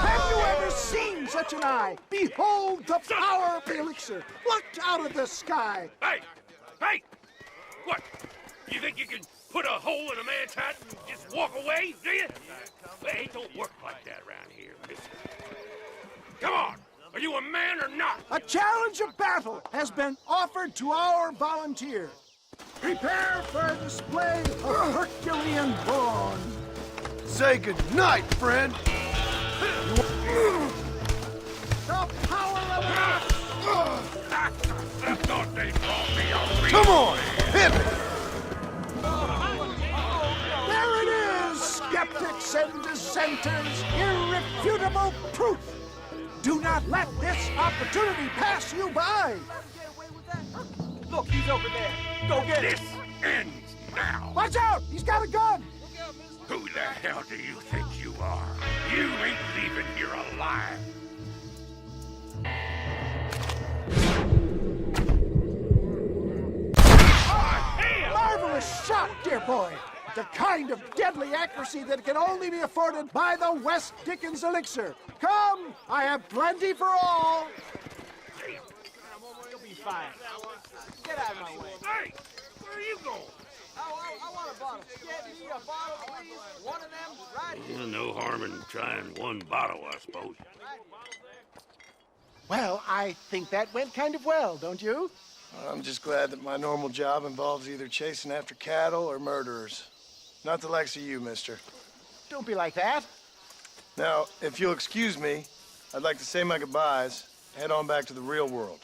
S4: Have you ever seen such an eye? Behold the power of the elixir, plucked out of the sky.
S8: Hey! Hey! What? You think you can put a hole in a man's hat and just walk away, do you? Hey, it don't work like that around here, mister. Come on! Are you a man or not?
S4: A challenge of battle has been offered to our volunteer. Prepare for a display of Herculean brawn.
S1: Say good night, friend.
S4: The power of
S8: I thought they brought me a real...
S1: Come on, hit me.
S4: There it is, skeptics and dissenters, irrefutable proof. Do not let this opportunity pass you by.
S12: Look, he's over there. Go get
S8: This ends now.
S4: Watch out! He's got a gun!
S8: Who the hell do you think you are? You ain't leaving here alive.
S4: Marvelous shot, dear boy. The kind of deadly accuracy that can only be afforded by the West Dickens elixir. Come, I have plenty for all.
S12: You'll be fine. Get out of my way.
S8: Hey, where are you going?
S12: I want a bottle. Get me a bottle, please. One of them, right here.
S8: Well, no harm in trying one bottle, I suppose.
S13: Well, I think that went kind of well, don't you?
S1: I'm just glad that my normal job involves either chasing after cattle or murderers. Not the likes of you, mister.
S13: Don't be like that.
S1: Now, if you'll excuse me, I'd like to say my goodbyes, head on back to the real world.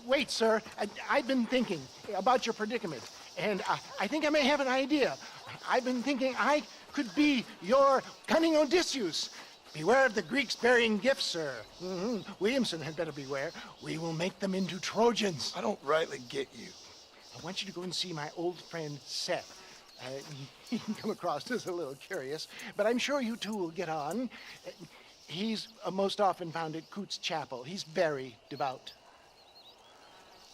S13: Wait, sir. I've been thinking about your predicament, and I think I may have an idea. I've been thinking I could be your cunning Odysseus. Beware of the Greeks burying gifts, sir. Williamson had better beware. We will make them into Trojans.
S1: I don't rightly get you.
S13: I want you to go and see my old friend Seth. He can come across as a little curious, but I'm sure you two will get on. He's most often found at Coots Chapel. He's very devout.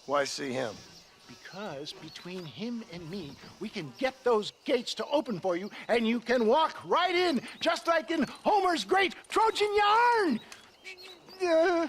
S1: Why see him?
S13: Because between him and me, we can get those gates to open for you, and you can walk right in, just like in Homer's great Trojan yarn!
S1: Yeah!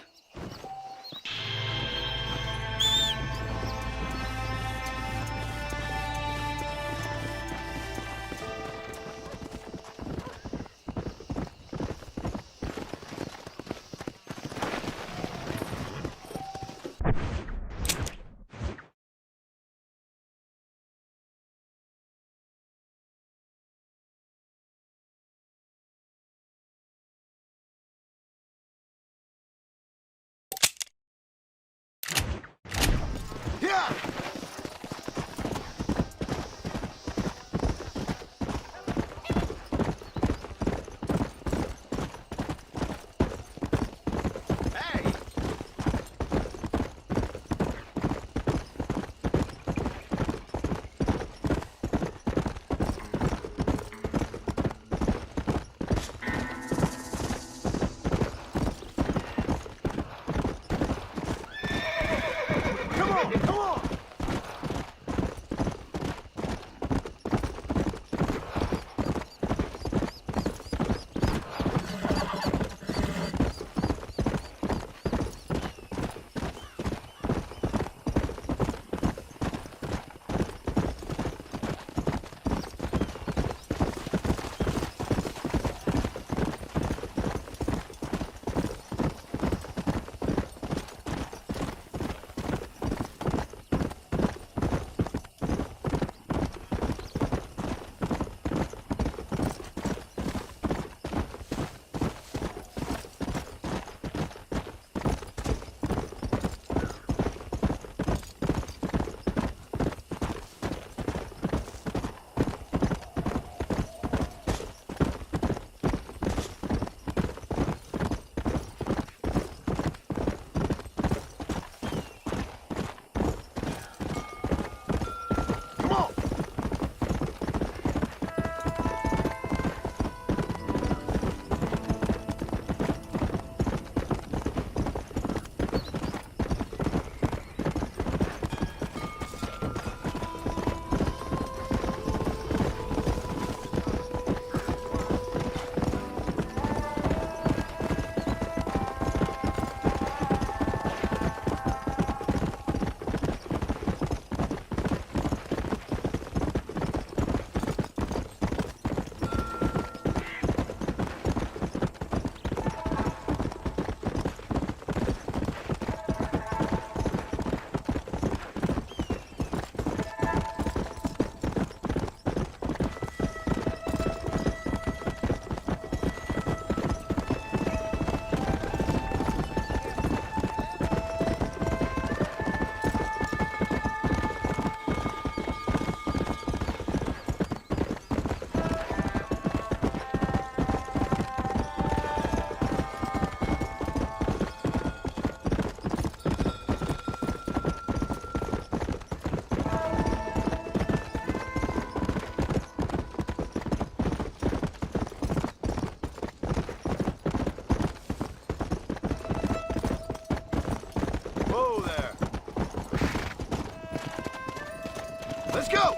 S1: Let's go!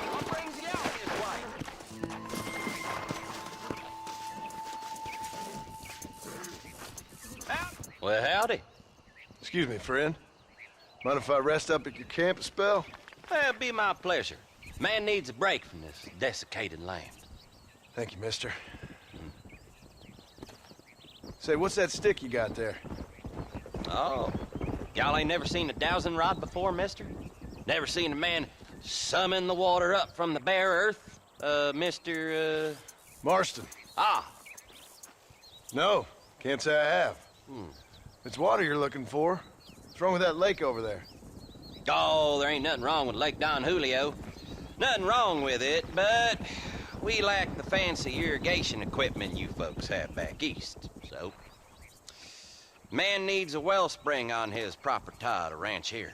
S2: What brings you out this way? Well, howdy.
S1: Excuse me, friend. Mind if I rest up at your camp a spell?
S2: Well, it'd be my pleasure. Man needs a break from this desiccated land.
S1: Thank you, mister. Say, what's that stick you got there?
S2: Oh, y'all ain't never seen a dowsing rod before, mister? Never seen a man summon the water up from the bare earth? Mr.
S1: Marston.
S2: Ah.
S1: No, Can't say I have. It's water you're looking for. What's wrong with that lake over there?
S2: Oh, there ain't nothing wrong with Lake Don Julio. Nothing wrong with it, but we lack the fancy irrigation equipment you folks have back east, so... Man needs a wellspring on his property to ranch here.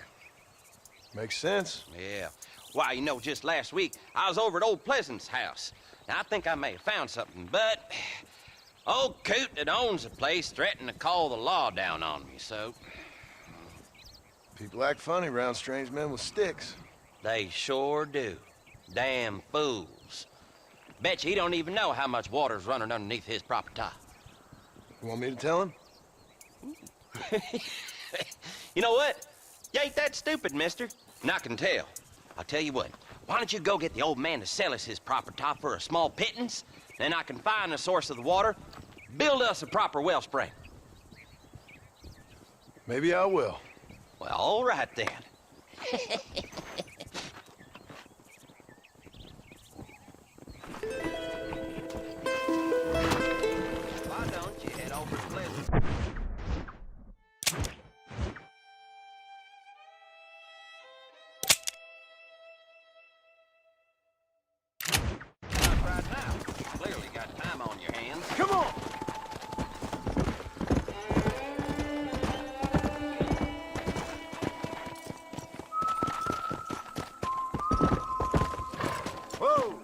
S1: Makes sense.
S2: Yeah. Why, you know, just last week, I was over at Old Pleasant's house. Now, I think I may have found something, but... Old Coot that owns the place threatened to call the law down on me, so...
S1: People act funny around strange men with sticks.
S2: They sure do. Damn fools. Bet you he don't even know how much water's running underneath his property.
S1: You want me to tell him?
S2: You know what? You ain't that stupid, mister. And I can tell. I'll tell you what. Why don't you go get the old man to sell us his property for a small pittance? Then I can find the source of the water, build us a proper wellspring.
S1: Maybe I will.
S2: Well, all right then. Why don't you head over to Pleasant? Right now. You clearly got time on your hands.
S4: Come on!
S1: Whoa!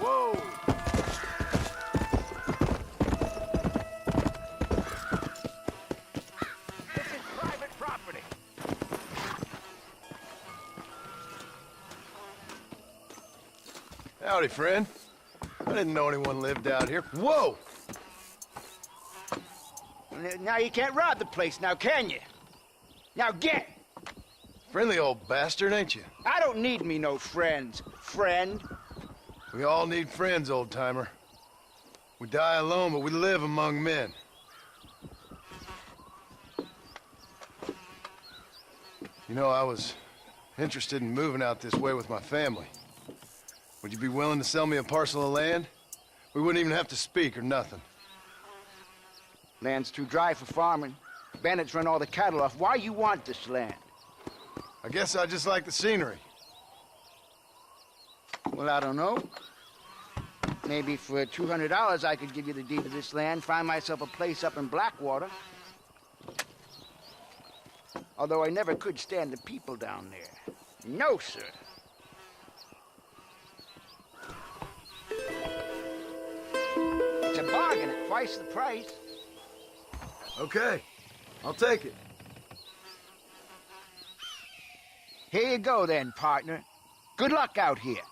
S1: Whoa! Howdy, friend. I didn't know anyone lived out here. Whoa!
S12: Now you can't rob the place, now can you? Now get!
S1: Friendly old bastard, ain't you?
S12: I don't need me no friends, friend.
S1: We all need friends, old-timer. We die alone, but we live among men. You know, I was interested in moving out this way with my family. Would you be willing to sell me a parcel of land? We wouldn't even have to speak or nothing.
S12: Land's too dry for farming.
S6: Bandits run all the cattle off. Why you want this land?
S1: I guess I just like the scenery.
S6: Well, I don't know. Maybe for $200 I could give you the deed to this land, find myself a place up in Blackwater. Although I never could stand the people down there. No, sir. It's a bargain at twice the price.
S1: Okay, I'll take it.
S6: Here you go then, partner. Good luck out here.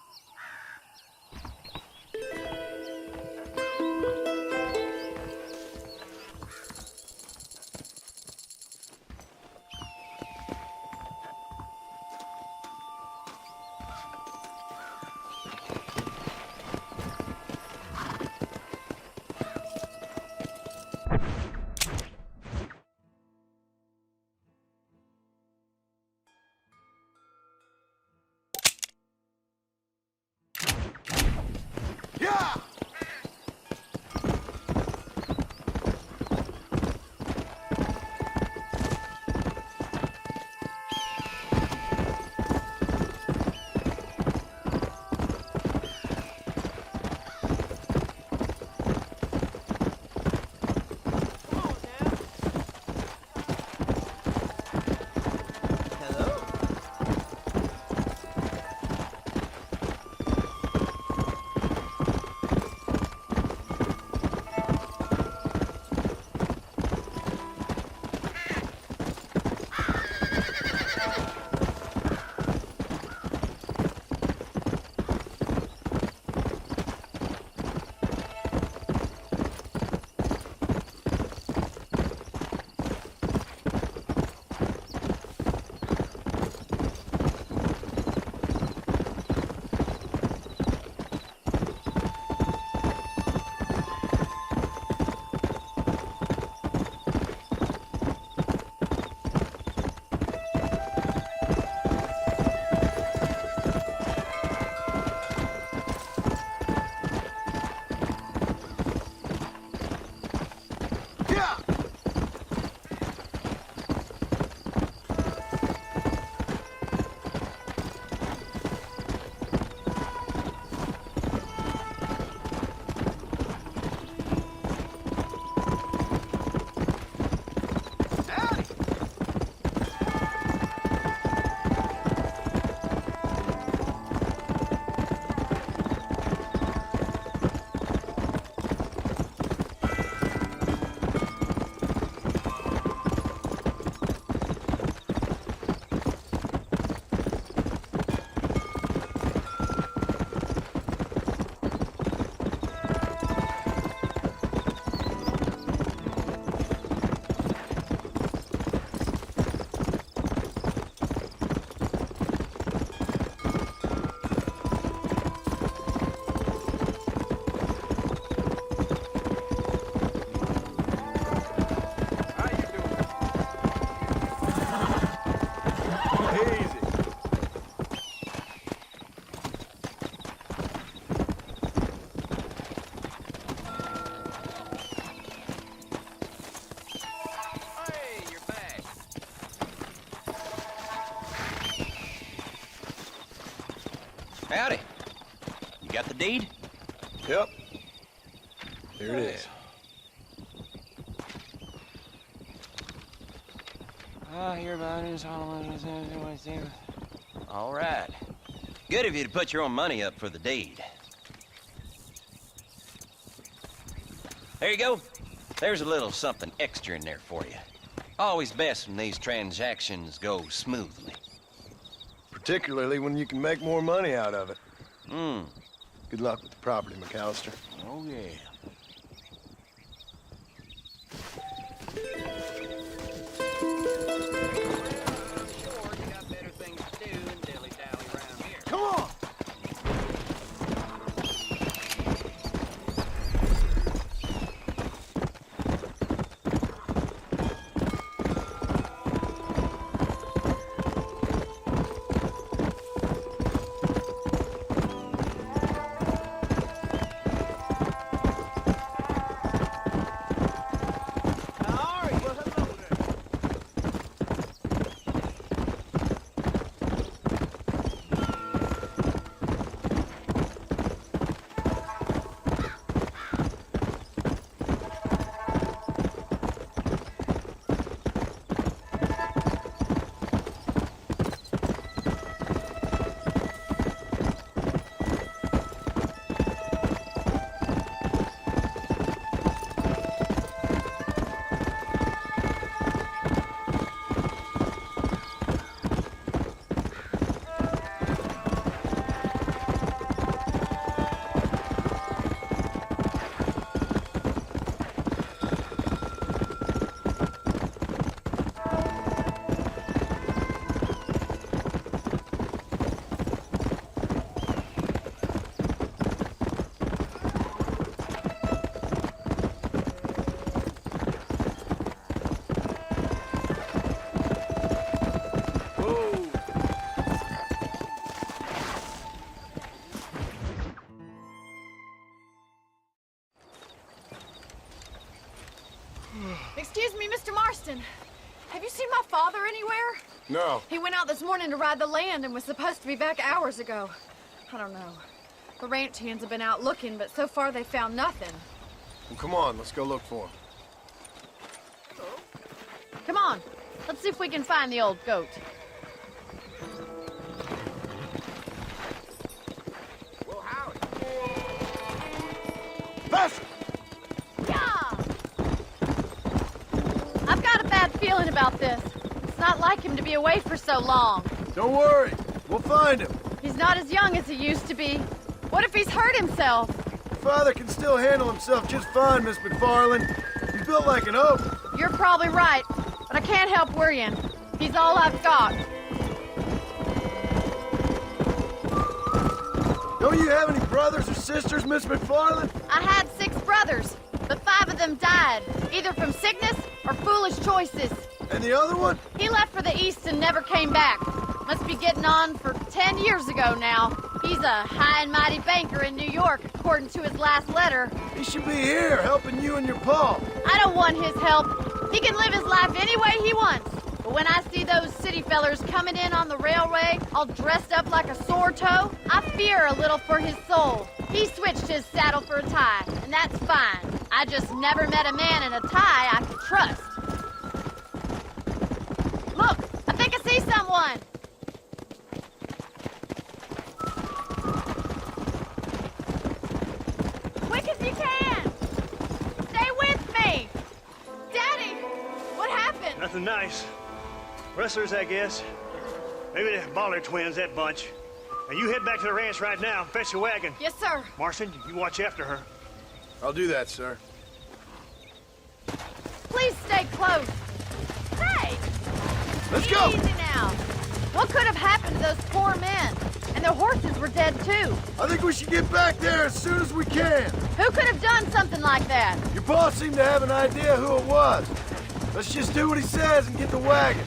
S2: Howdy. You got the deed?
S1: Yep. Here it is.
S2: I hear about it. All right. Good of you to put your own money up for the deed. There you go. There's a little something extra in there for you. Always best when these transactions go smoothly.
S1: Particularly when you can make more money out of it.
S2: Hmm.
S1: Good luck with the property, McAllister.
S2: Oh, yeah.
S1: Come on!
S14: Excuse me, Mr. Marston. Have you seen my father anywhere?
S13: No.
S14: He went out this morning to ride the land and was supposed to be back hours ago. I don't know. The ranch hands have been out looking, but so far they found nothing.
S13: Well, come on, let's go look for him.
S14: Come on. Let's see if we can find the old goat.
S13: Well, howdy. Buster!
S14: Yeah! I've got a bad feeling about this. It's not like him to be away for so long.
S13: Don't worry. We'll find him.
S14: He's not as young as he used to be. What if he's hurt himself?
S13: Your father can still handle himself just fine, Miss McFarland. He's built like an oak.
S14: You're probably right, but I can't help worrying. He's all I've got.
S13: Don't you have any brothers or sisters, Miss McFarland?
S14: I had 6 brothers, but 5 of them died, either from sickness or foolish choices.
S13: And the other one?
S14: He left for the east and never came back. Must be getting on for 10 years ago now. He's a high and mighty banker in New York, according to his last letter.
S13: He should be here, helping you and your pa.
S14: I don't want his help. He can live his life any way he wants. But when I see those city fellers coming in on the railway, all dressed up like a sore toe, I fear a little for his soul. He switched his saddle for a tie, and that's fine. I just never met a man in a tie I could trust. Look, I think I see someone. Quick as you can! Stay with me! Daddy! What happened?
S15: Nothing nice. Rustlers, I guess. Maybe the Baller twins, that bunch. Now you head back to the ranch right now and fetch the wagon.
S14: Yes, sir.
S15: Marston, you watch after her.
S13: I'll do that, sir.
S14: Please stay close. Hey!
S13: Let's go!
S14: Easy now. What could have happened to those poor men? And their horses were dead, too.
S13: I think we should get back there as soon as we can.
S14: Who could have done something like that?
S13: Your boss seemed to have an idea who it was. Let's just do what he says and get the wagon.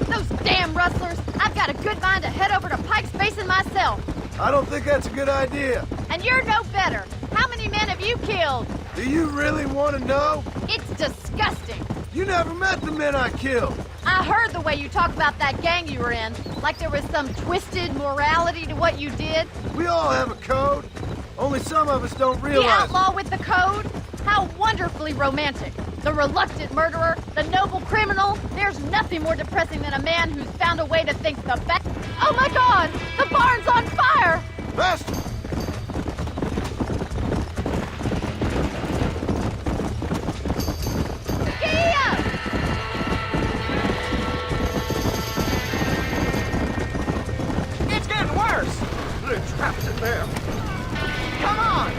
S14: Those damn rustlers! I've got a good mind to head over to Pike's Basin myself.
S13: I don't think that's a good idea.
S14: And you're no better. How many men have you killed?
S13: Do you really want to know?
S14: It's disgusting.
S13: You never met the men I killed.
S14: I heard the way you talk about that gang you were in, like there was some twisted morality to what you did.
S13: We all have a code. Only some of us don't realize.
S14: The outlaw with the code? How wonderfully romantic. The reluctant murderer, the noble criminal. There's nothing more depressing than a man who's found a way to think the best. Oh my God! The barn's on fire!
S13: Faster!
S12: It's getting worse! They're trapped in there. Come on!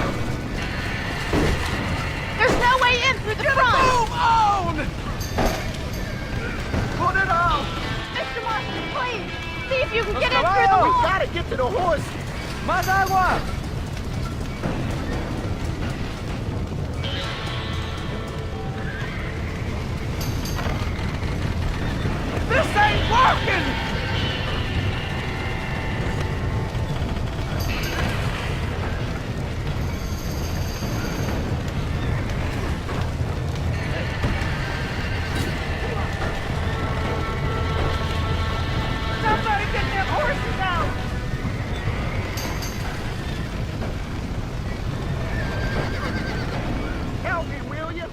S14: There's no way in through the front!
S12: Move on! Put it on!
S14: Mr. Marston, please! See if you can get
S12: Mr.
S14: in through the
S12: Lyle,
S14: wall!
S12: we gotta get to the horse! Más agua! This ain't working! Somebody get them horses out! Help me, will you?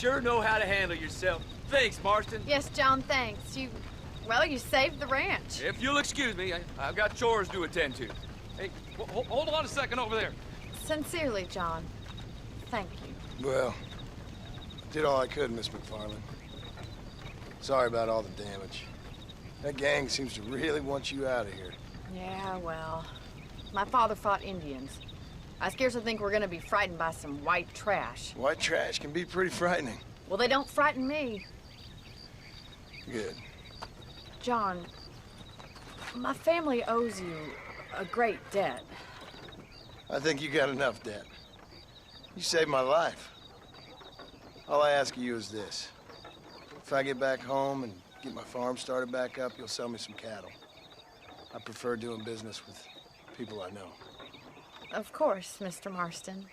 S16: sure know how to handle yourself. Thanks, Marston.
S14: Yes, John, thanks. Well, you saved the ranch.
S16: If you'll excuse me, I've got chores to attend to. Hey, hold on a second over there.
S14: Sincerely, John. Thank you.
S1: Well, I did all I could, Miss McFarland. Sorry about all the damage. That gang seems to really want you out of here.
S14: Yeah, well, my father fought Indians. I scarcely think we're gonna be frightened by some white trash.
S1: White trash can be pretty frightening.
S14: Well, they don't frighten me.
S1: Good.
S14: John, my family owes you a great debt.
S1: I think you got enough debt. You saved my life. All I ask of you is this. If I get back home and get my farm started back up, you'll sell me some cattle. I prefer doing business with people I know.
S14: Of course, Mr. Marston.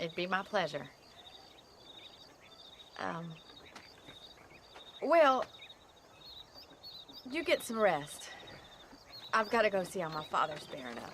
S14: It'd be my pleasure. Well, you get some rest. I've got to go see how my father's bearing up.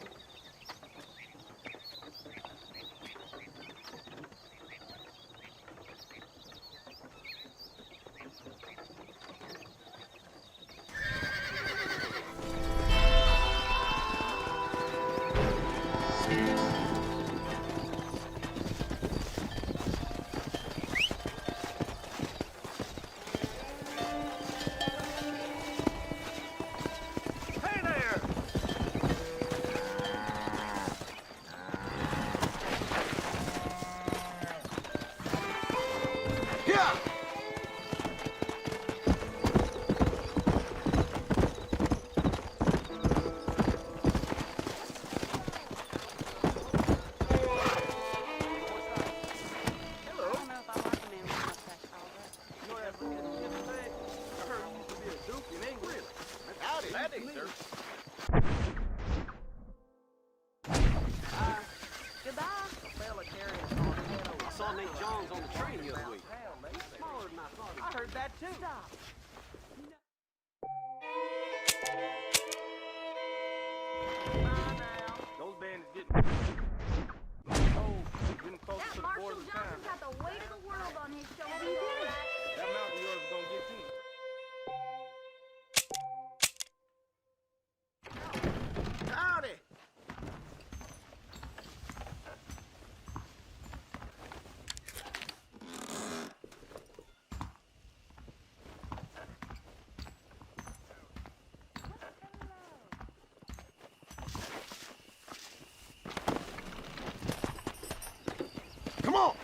S1: Come on!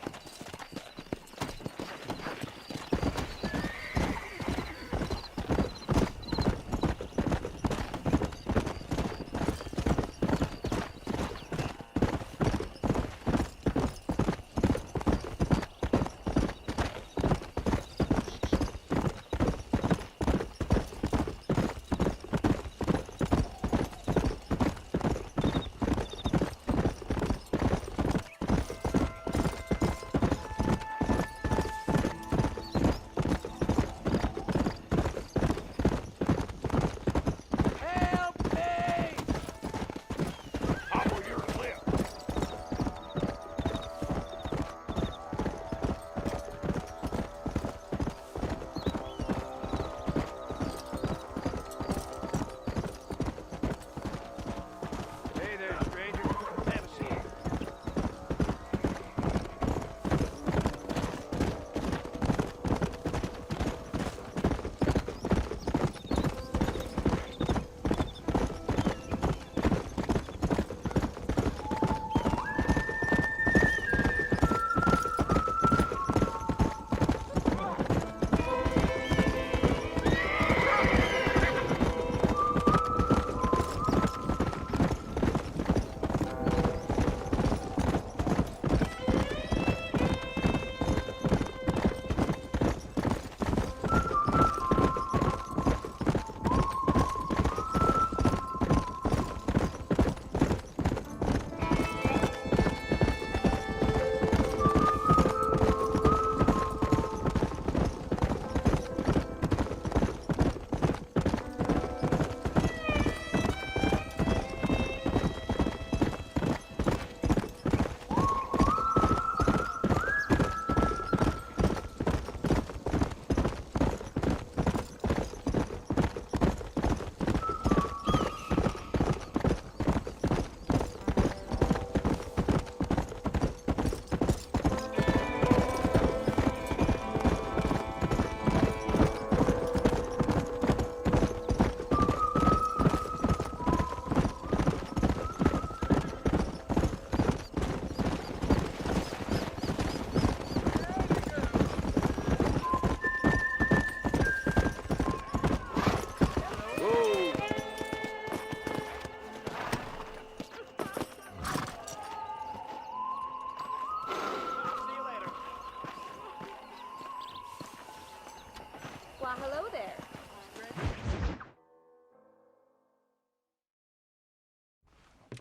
S3: Why, hello there.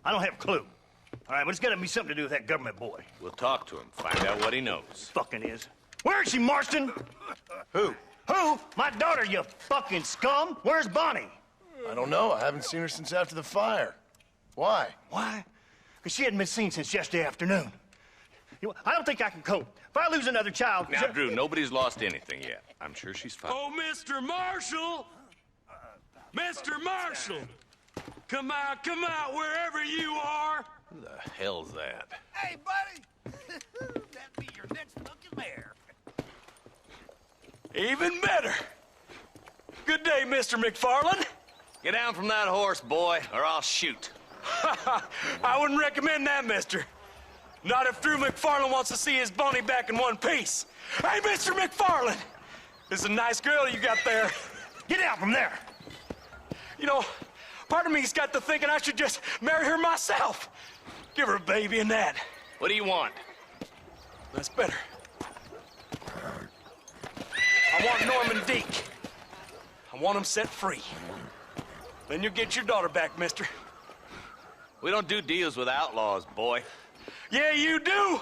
S15: I don't have a clue. All right, but it's got to be something to do with that government boy.
S7: We'll talk to him, find out what he knows.
S15: Fucking is. Where is she, Marston?
S1: Who?
S15: Who? My daughter, you fucking scum. Where's Bonnie?
S1: I don't know. I haven't seen her since after the fire. Why?
S15: Why? Because she hadn't been seen since yesterday afternoon. You know, I don't think I can cope. If I lose another child...
S7: Now, Drew, nobody's lost anything yet. I'm sure she's fine.
S10: Oh, Mr. Marshall! Mr. Marshall! Come out, wherever you are!
S7: Who the hell's that?
S8: Hey, buddy! That'd be your next looking mare.
S10: Even better! Good day, Mr. McFarland.
S7: Get down from that horse, boy, or I'll shoot.
S10: I wouldn't recommend that, mister. Not if Drew McFarland wants to see his Bonnie back in one piece. Hey, Mr. McFarland! This is a nice girl you got there.
S15: Get out from there!
S10: You know, part of me's got to thinking I should just marry her myself. Give her a baby and that.
S7: What do you want?
S10: That's better. I want Norman Deek. I want him set free. Then you'll get your daughter back, mister.
S7: We don't do deals with outlaws, boy.
S10: Yeah, you do.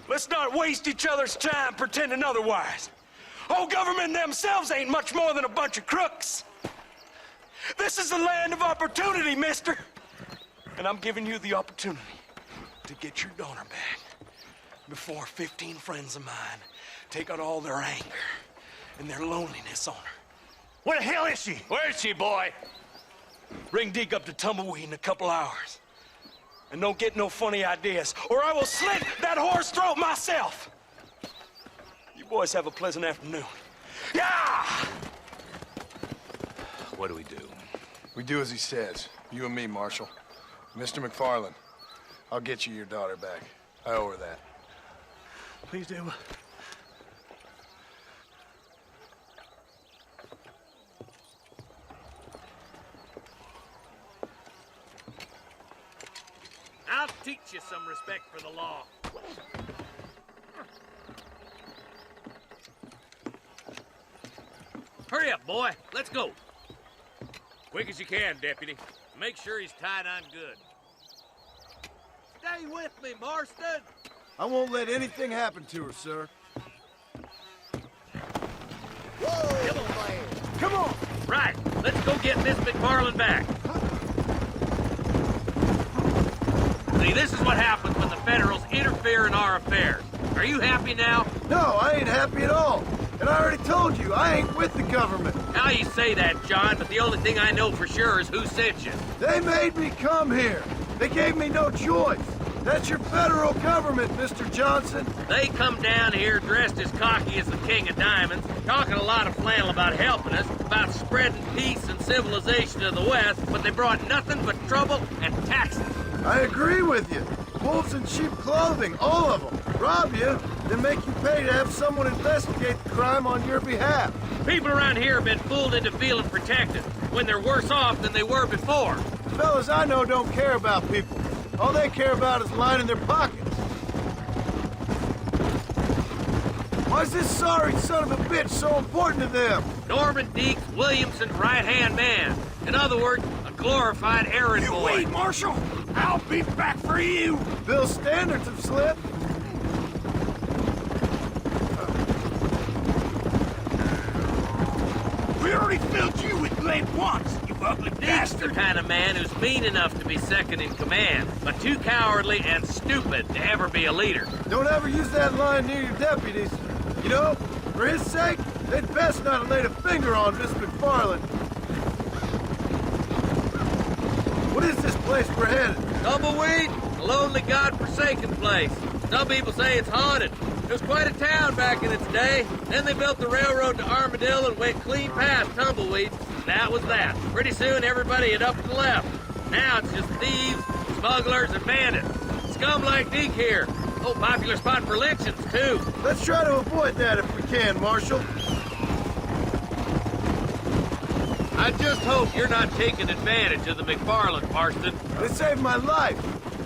S10: Let's not waste each other's time pretending otherwise. Oh, government themselves ain't much more than a bunch of crooks. This is the land of opportunity, mister. And I'm giving you the opportunity to get your daughter back before 15 friends of mine take out all their anger and their loneliness on her.
S15: Where the hell is she?
S7: Where is she, boy?
S10: Bring Deke up to Tumbleweed in a couple hours. And don't get no funny ideas, or I will slit that horse throat myself. You boys have a pleasant afternoon. Yeah!
S7: What do we do?
S1: We do as he says. You and me, Marshal. Mr. McFarland, I'll get you your daughter back. I owe her that.
S15: Please do.
S8: I'll teach you some respect for the law. Hurry up, boy. Let's go. Quick as you can, Deputy. Make sure he's tied on good. Stay with me, Marston.
S1: I won't let anything happen to her, sir.
S8: Come on, man. Come on. Right. Let's go get Miss McFarland back. See, this is what happens when the Federals interfere in our affairs. Are you happy now?
S1: No, I ain't happy at all. And I already told you, I ain't with the government.
S8: Now you say that, John, but the only thing I know for sure is who sent you.
S1: They made me come here. They gave me no choice. That's your federal government, Mr. Johnson.
S8: They come down here dressed as cocky as the King of Diamonds, talking a lot of flannel about helping us, about spreading peace and civilization to the West, but they brought nothing but trouble and taxes.
S1: I agree with you. Wolves in cheap clothing, all of them. Rob you, then make you pay to have someone investigate the crime on your behalf.
S8: People around here have been fooled into feeling protected, when they're worse off than they were before.
S1: Fellas I know don't care about people. All they care about is lining their pockets. Why's this sorry son of a bitch so important to them?
S8: Norman Deeks Williamson's right-hand man. In other words, a glorified errand boy.
S4: Wait, Marshal! I'll be back for you!
S1: Bill's standards have slipped.
S4: We already filled you with lead once, you ugly
S8: Deeks
S4: bastard!
S8: the kind of man who's mean enough to be second in command, but too cowardly and stupid to ever be a leader.
S1: Don't ever use that line near your deputies. You know, for his sake, they'd best not have laid a finger on Miss McFarland. What is this place we're headed?
S8: Tumbleweed, a lonely, god-forsaken place. Some people say it's haunted. It was quite a town back in its day. Then they built the railroad to Armadillo and went clean past Tumbleweed. And that was that. Pretty soon, everybody had up and left. Now it's just thieves, smugglers, and bandits. Scum like Deke here. Oh, popular spot for lynchings, too.
S1: Let's try to avoid that if we can, Marshal.
S8: I just hope you're not taking advantage of the McFarland, Marston.
S1: They saved my life.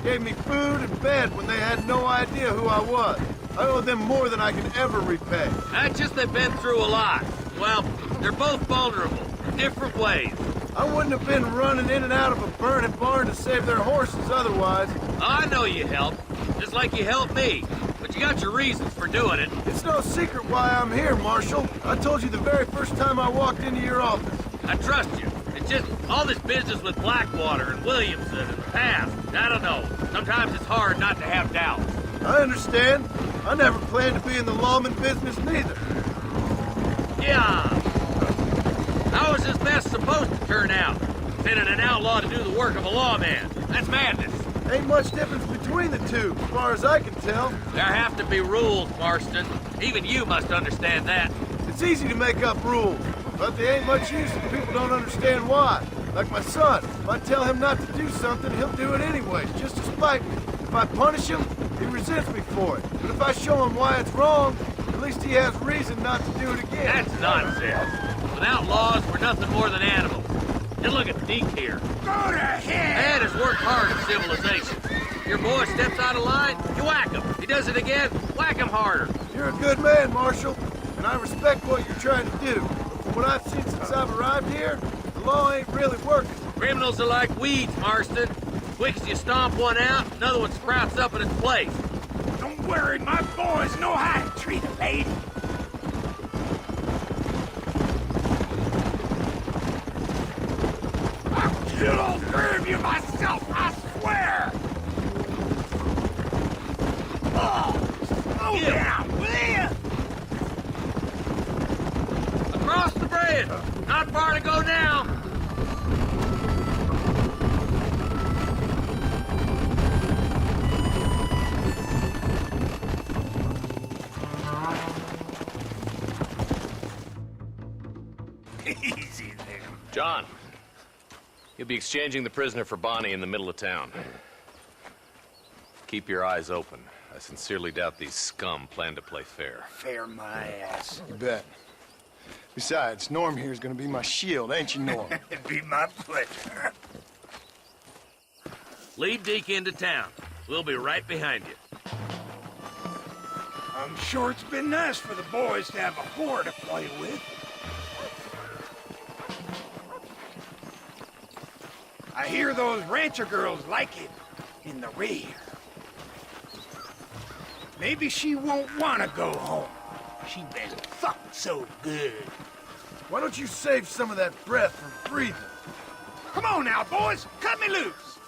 S1: Gave me food and bed when they had no idea who I was. I owe them more than I can ever repay.
S8: That's just they've been through a lot. Well, they're both vulnerable in different ways.
S1: I wouldn't have been running in and out of a burning barn to save their horses otherwise.
S8: I know you helped, just like you helped me. But you got your reasons for doing it.
S1: It's no secret why I'm here, Marshal. I told you the very first time I walked into your office.
S8: I trust you. It's just all this business with Blackwater and Williamson in the past. I don't know. Sometimes it's hard not to have doubts.
S1: I understand. I never planned to be in the lawman business neither.
S8: Yeah. How is this mess supposed to turn out? Sending an outlaw to do the work of a lawman. That's madness.
S1: Ain't much difference between the two, as far as I can tell.
S8: There have to be rules, Marston. Even you must understand that.
S1: It's easy to make up rules, but they ain't much use if people don't understand why. Like my son. If I tell him not to do something, he'll do it anyways, just to spite me. If I punish him, he resents me for it. But if I show him why it's wrong, at least he has reason not to do it again.
S8: That's nonsense. Without laws, we're nothing more than animals. Just look at Deke here.
S6: Go to hell!
S8: Man has worked hard at civilization. Your boy steps out of line, you whack him. He does it again, whack him harder.
S1: You're a good man, Marshal, and I respect what you're trying to do. But from what I've seen since I've arrived here, the law ain't really working.
S8: Criminals are like weeds, Marston. Quick as you stomp one out, another one sprouts up in its place.
S6: Don't worry, my boys know how to treat a lady. I'll kill all three of you myself, I swear! Oh, slow down, will you?
S8: Across the bridge. Not far to go now.
S6: Easy there.
S7: John, you'll be exchanging the prisoner for Bonnie in the middle of town. Keep your eyes open. I sincerely doubt these scum plan to play fair.
S6: Fair my ass.
S1: You bet. Besides, Norm here's gonna be my shield, ain't you, Norm?
S6: It'd be my pleasure.
S8: Lead Deke into town. We'll be right behind you.
S6: I'm sure it's been nice for the boys to have a whore to play with. I hear those rancher girls like it in the rear. Maybe she won't want to go home. She been fucked so good.
S1: Why don't you save some of that breath for breathing?
S6: Come on now, boys. Cut me loose.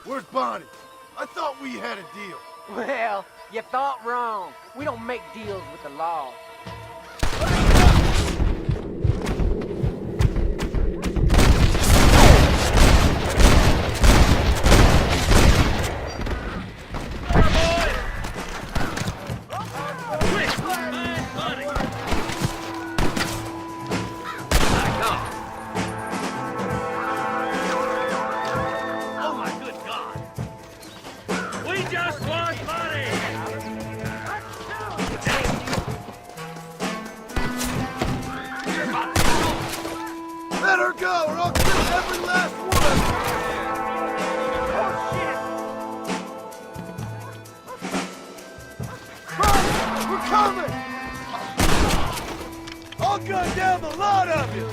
S1: Where's Bonnie? I thought we had a deal.
S17: Well, you thought wrong. We don't make deals with the law.
S1: Let her go, or I'll kill every last one! Run! We're coming! I'll gun down the lot of you!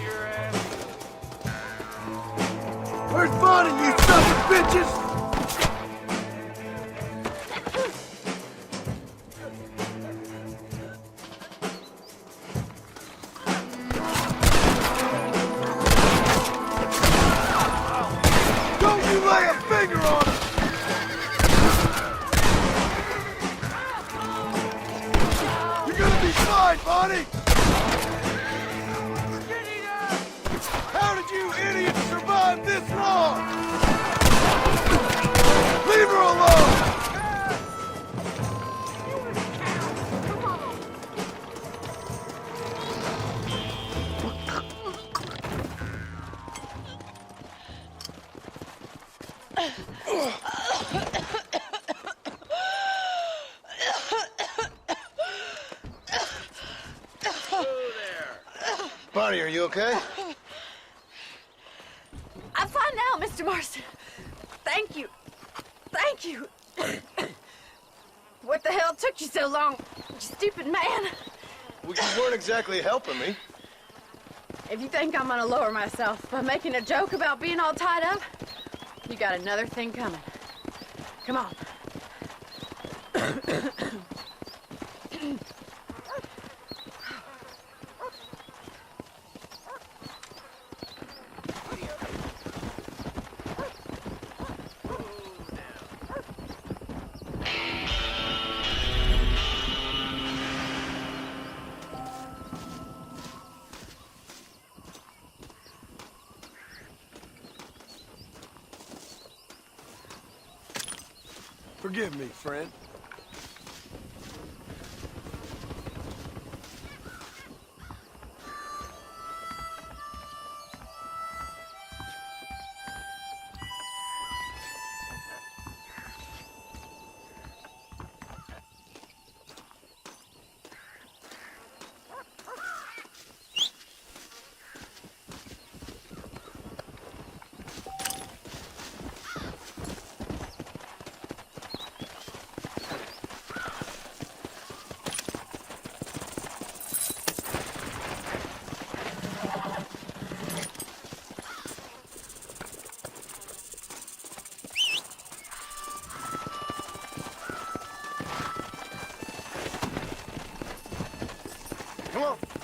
S1: Where's Bonnie, you son of bitches? Lay a finger on him! You're gonna be fine, Bonnie! How did you idiots survive this long? Leave her alone! Bonnie, are you okay?
S14: I'm fine now, Mr. Marston. Thank you. Thank you. What the hell took you so long, you stupid man?
S1: Well, you weren't exactly helping me.
S14: If you think I'm gonna lower myself by making a joke about being all tied up, you got another thing coming. Come on.
S1: Forgive me, friend.
S13: Come on.